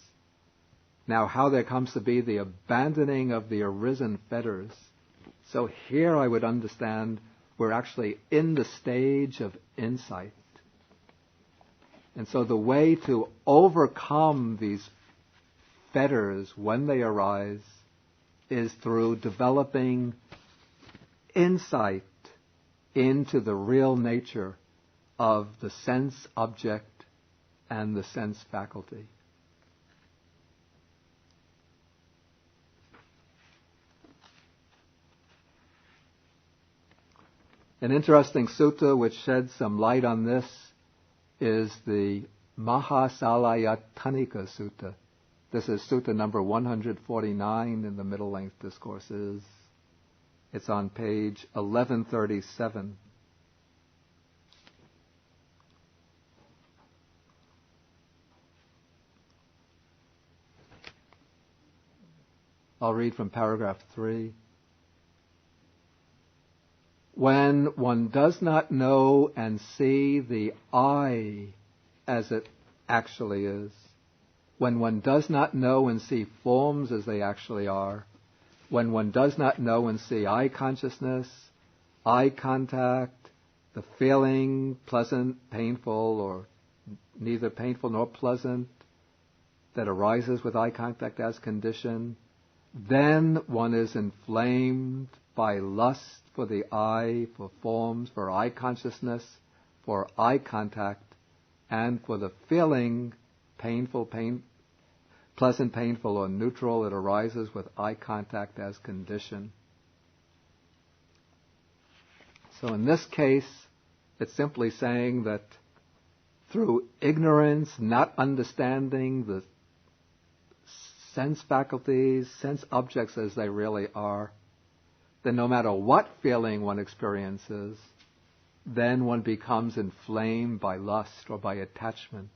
Now how there comes to be the abandoning of the arisen fetters. So here I would understand we're actually in the stage of insight. And so the way to overcome these fetters when they arise is through developing insight into the real nature of the sense object and the sense faculty. An interesting sutta which sheds some light on this is the Mahasalayatanika Sutta. This is Sutta number 149 in the Middle Length Discourses. It's on page 1137. I'll read from paragraph 3. When one does not know and see the I as it actually is, when one does not know and see forms as they actually are, when one does not know and see eye consciousness, eye contact, the feeling pleasant, painful, or neither painful nor pleasant that arises with eye contact as condition, then one is inflamed by lust for the eye, for forms, for eye consciousness, for eye contact, and for the feeling, pleasant, painful, or neutral that arises with eye contact as condition. So in this case, it's simply saying that through ignorance, not understanding the sense faculties, sense objects as they really are, then no matter what feeling one experiences, then one becomes inflamed by lust or by attachment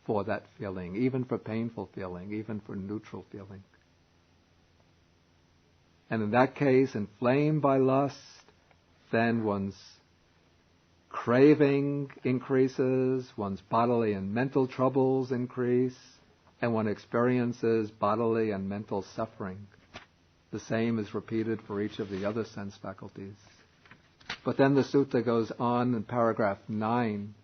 for that feeling, even for painful feeling, even for neutral feeling. And in that case, inflamed by lust, then one's craving increases, one's bodily and mental troubles increase, and one experiences bodily and mental suffering. The same is repeated for each of the other sense faculties. But then the sutta goes on in paragraph 9.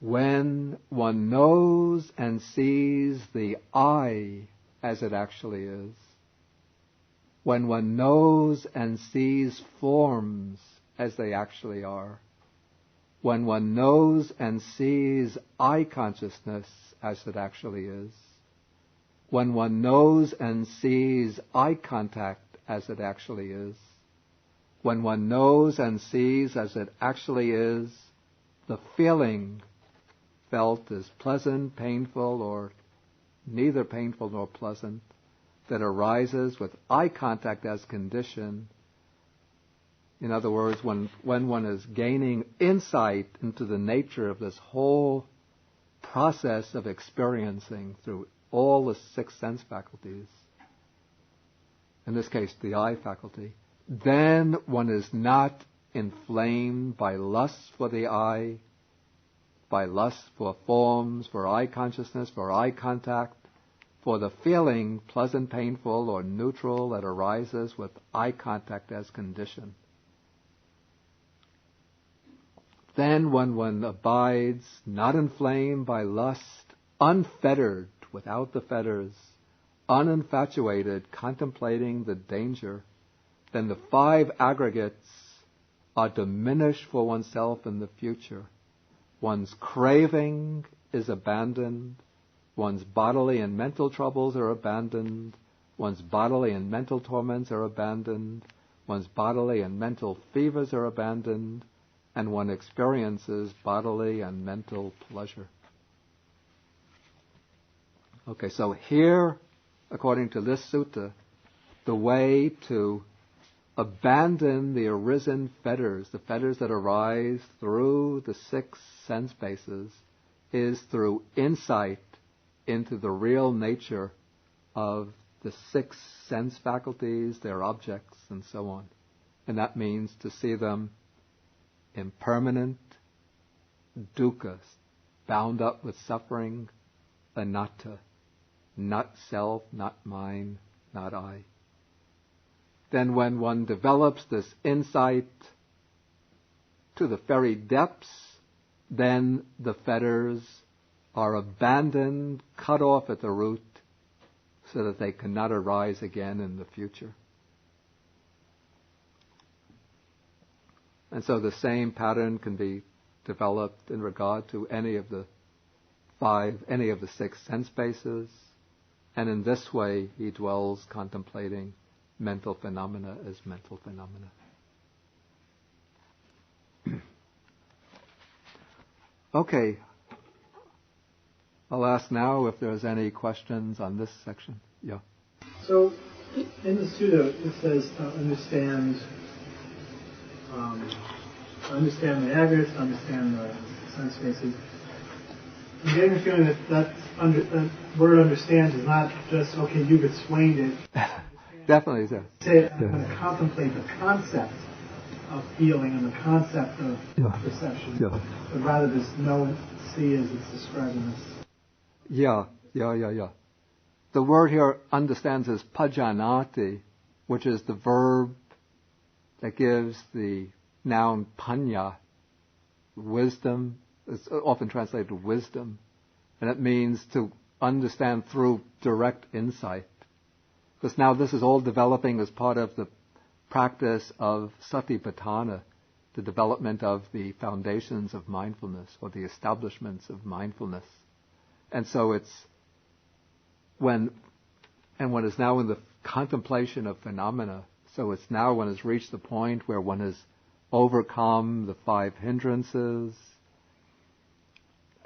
When one knows and sees the I as it actually is, when one knows and sees forms as they actually are, when one knows and sees eye consciousness as it actually is, when one knows and sees eye contact as it actually is, when one knows and sees as it actually is the feeling felt as pleasant, painful, or neither painful nor pleasant that arises with eye contact as condition. In other words, when one is gaining insight into the nature of this whole process of experiencing through all the six sense faculties, in this case the eye faculty, then one is not inflamed by lust for the eye, by lust for forms, for eye consciousness, for eye contact, for the feeling, pleasant, painful, or neutral, that arises with eye contact as condition. Then when one abides, not inflamed by lust, unfettered, without the fetters, uninfatuated, contemplating the danger, then the 5 aggregates are diminished for oneself in the future. One's craving is abandoned, one's bodily and mental troubles are abandoned, one's bodily and mental torments are abandoned, one's bodily and mental fevers are abandoned, and one experiences bodily and mental pleasure. Okay, so here, according to this sutta, the way to abandon the arisen fetters, the fetters that arise through the 6 sense bases, is through insight into the real nature of the 6 sense faculties, their objects, and so on. And that means to see them impermanent, dukkha, bound up with suffering, anatta, not self, not mine, not I. Then when one develops this insight to the very depths, then the fetters are abandoned, cut off at the root, so that they cannot arise again in the future. And so the same pattern can be developed in regard to any of the 6 sense bases, and in this way he dwells contemplating mental phenomena as mental phenomena. Okay. I'll ask now if there's any questions on this section. Yeah. So, in the Sutta, it says to understand the aggregates, understand the sense bases. I'm getting the feeling that word understand is not just, okay, you've explained it. Definitely, sir. Say, I'm going to contemplate the concept of feeling and the concept of perception, but rather just know and see as it's describing this. Yeah. The word here understands is pajanati, which is the verb that gives the noun panya, wisdom. It's often translated to wisdom, and it means to understand through direct insight. Because now this is all developing as part of the practice of Satipaṭṭhāna, the development of the foundations of mindfulness, or the establishments of mindfulness. And so it's one is now in the contemplation of phenomena. So it's now one has reached the point where one has overcome the 5 hindrances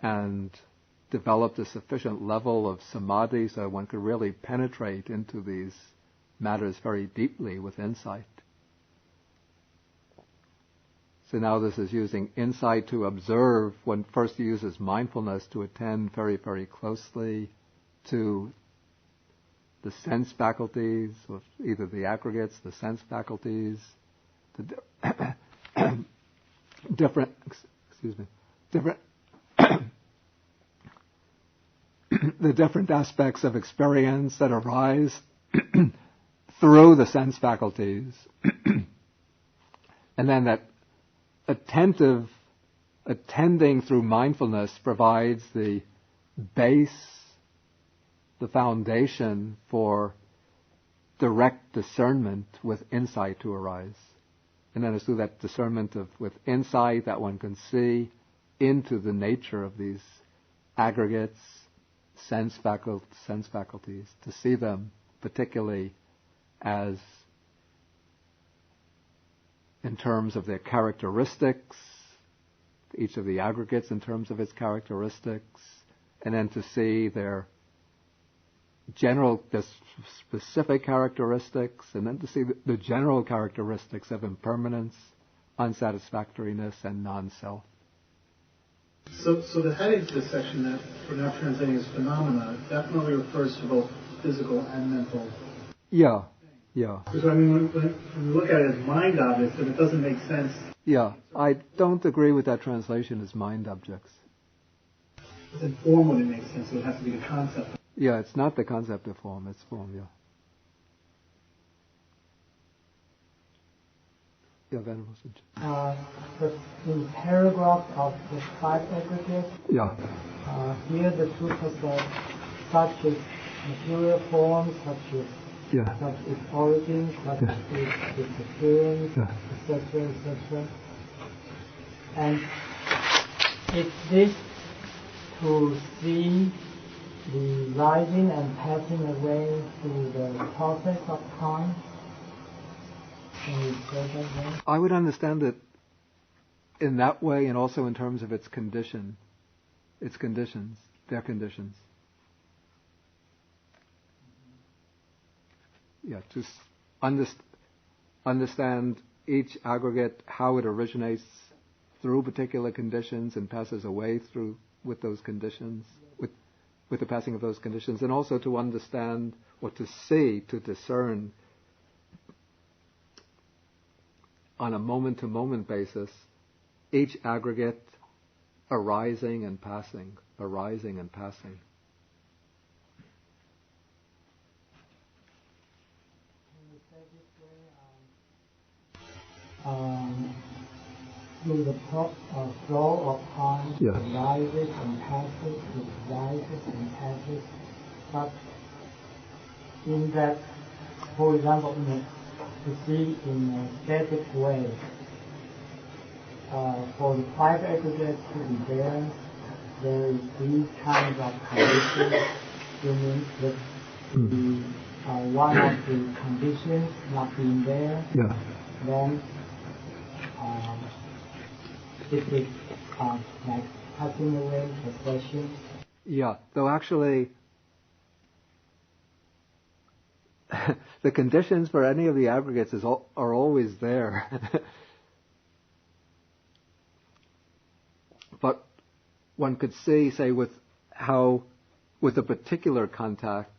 and developed a sufficient level of samadhi so one could really penetrate into these matters very deeply with insight. So now this is using insight to observe. One first uses mindfulness to attend very, very closely to the sense faculties, or either the aggregates, the sense faculties, the different the different aspects of experience that arise through the sense faculties. And then that attending through mindfulness provides the base, the foundation for direct discernment with insight to arise. And then it's through that discernment with insight that one can see into the nature of these aggregates, sense faculties, to see them particularly as in terms of their characteristics, each of the aggregates in terms of its characteristics, and then to see their specific characteristics, and then to see the general characteristics of impermanence, unsatisfactoriness, and non-self. So the heading to this section that we're now translating as phenomena definitely refers to both physical and mental. Yeah. Yeah. Because I mean, when you look at it as mind objects, then it doesn't make sense. Yeah, I don't agree with that translation as mind objects. It's in form when it makes sense, so it has to be the concept. Yeah, it's not the concept of form, it's form, yeah. Yeah, Venerable Sujit. In paragraph of the 5 aggregates, yeah. Here the Sutta says, such as material forms, such as its origin, such as its appearance, etc., etc. And is this to see the rising and passing away through the process of time? Can you say that way? I would understand it in that way, and also in terms of its condition, its conditions, their conditions. Yeah, to understand each aggregate, how it originates through particular conditions and passes away through with those conditions, with the passing of those conditions, and also to understand or to see, to discern on a moment-to-moment basis each aggregate arising and passing, arising and passing. Through the flow of time, it rises and passes, it rises and passes. But in that, for example, to see in a static way, for the 5 aggregates to be there is these kinds of conditions. You mean that one of the conditions not being there, then it is like passing away, possession. Yeah, though actually the conditions for any of the aggregates are always there. But one could see, say, with a particular contact,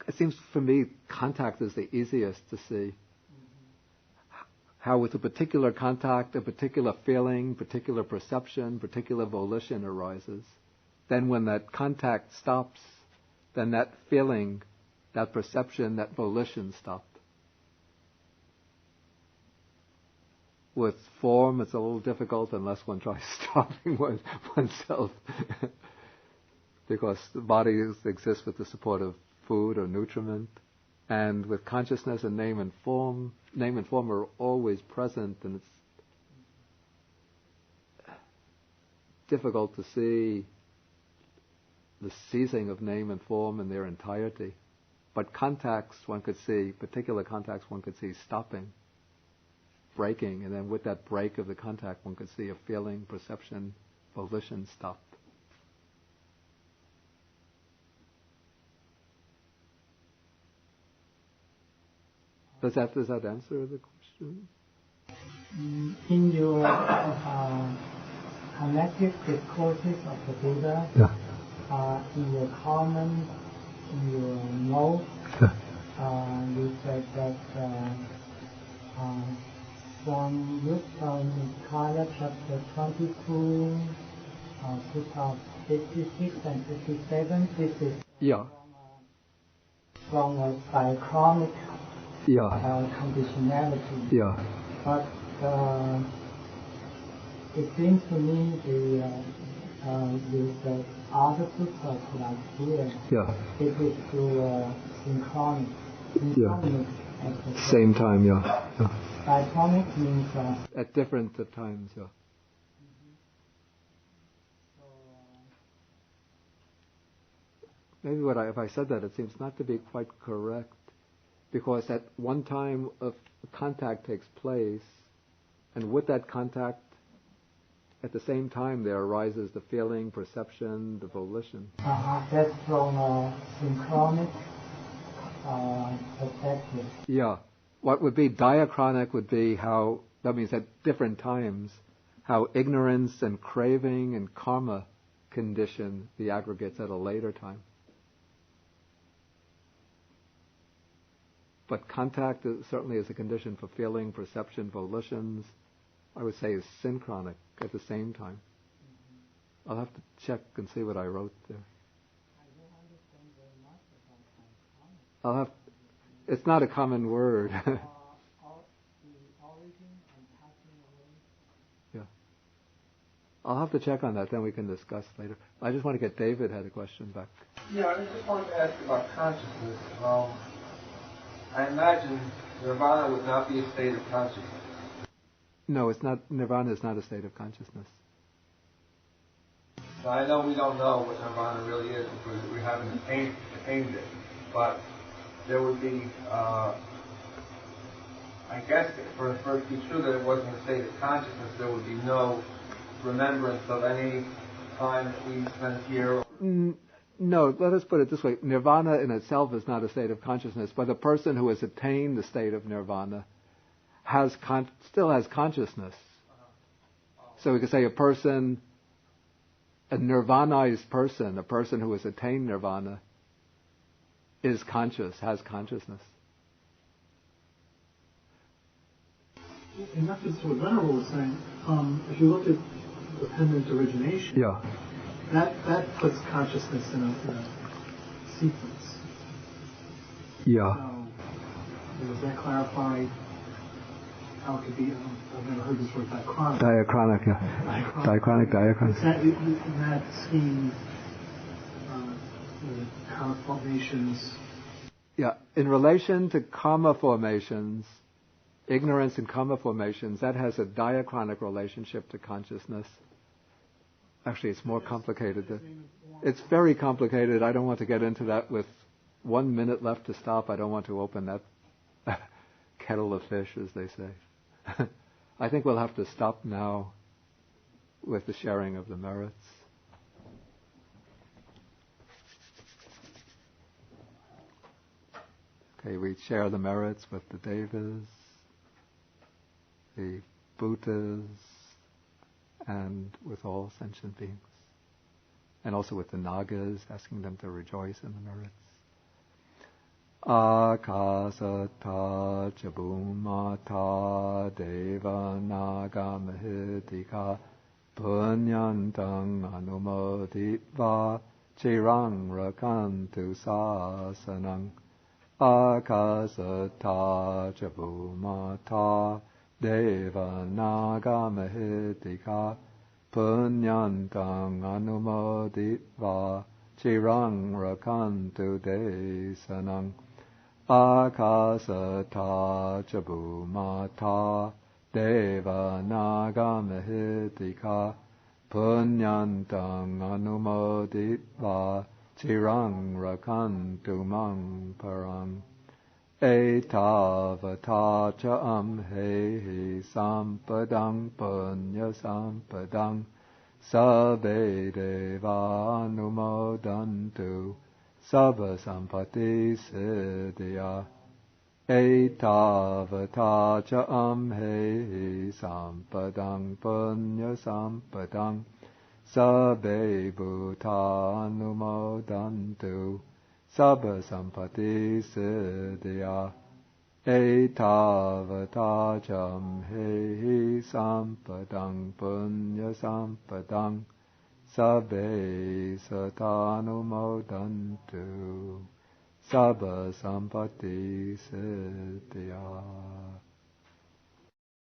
it seems for me contact is the easiest to see. How with a particular contact, a particular feeling, particular perception, particular volition arises. Then when that contact stops, then that feeling, that perception, that volition stopped. With form, it's a little difficult unless one tries stopping oneself. Because the body exists with the support of food or nutriment. And with consciousness and name and form are always present, and it's difficult to see the ceasing of name and form in their entirety. But contacts, one could see, particular contacts one could see stopping, breaking, and then with that break of the contact one could see a feeling, perception, volition stop. Does that answer the question? In your connected discourses of the Buddha, in your comments, in your notes, you said that from Nibbāna chapter 22, Sutta 56 and 57, this is from a diachronic conditionality. But it seems to me the other suttas like here, it is to synchronic. Same time, Diachronic means at different times, Maybe if I said that, it seems not to be quite correct, because at one time of contact takes place, and with that contact, at the same time there arises the feeling, perception, the volition. That's from a synchronic perspective. Yeah. What would be diachronic would be how, that means at different times, how ignorance and craving and karma condition the aggregates at a later time. But contact certainly is a condition for feeling, perception, volitions. I would say is synchronic at the same time. I'll have to check and see what I wrote there. It's not a common word. Yeah. I'll have to check on that, then we can discuss later. I just want to get David had a question back. Yeah, I just wanted to ask about consciousness. I imagine Nirvana would not be a state of consciousness. No, it's not. Nirvana is not a state of consciousness. Now, I know we don't know what Nirvana really is because we haven't attained it, but there would be, I guess, for it to be true that it wasn't a state of consciousness, there would be no remembrance of any time that we spent here. No, let us put it this way. Nirvana in itself is not a state of consciousness, but a person who has attained the state of nirvana still has consciousness. So we could say a nirvanized person, a person who has attained nirvana, is conscious, has consciousness. And that's just what Venerable was saying. If you look at dependent origination, yeah, that puts consciousness in a sequence. Yeah. So, does that clarify how it could be? I've never heard this word, diachronic. Diachronic, yeah. Diachronic. In that scheme, the karma formations. Yeah, in relation to karma formations, ignorance and karma formations, that has a diachronic relationship to consciousness. Actually, it's more complicated. It's very complicated. I don't want to get into that with 1 minute left to stop. I don't want to open that kettle of fish, as they say. I think we'll have to stop now with the sharing of the merits. Okay, we share the merits with the Devas, the Bhutas, and with all sentient beings. And also with the Nagas, asking them to rejoice in the merits. Akasata chabumata deva naga mahitika punyantang anumoditva chirang rakantu sasanang. Akasata chabumata deva naga mahitika punyantang anumoditva chirang rakantu desanang. Akasata chabumata deva naga mahitika punyantang anumoditva chirang rakantu mang parang. Etavata cha amhehi sampadang punya sampadang sabbe deva anumodantu sabba sampati siddhya. Etavata cha amhehi sampadang punya sampadang sabbe bhuta anumodantu sabba sampati siddhya. Etavata cham hehi sampadang punya sampadang sabbe satanumodantu sabba sampati siddhya.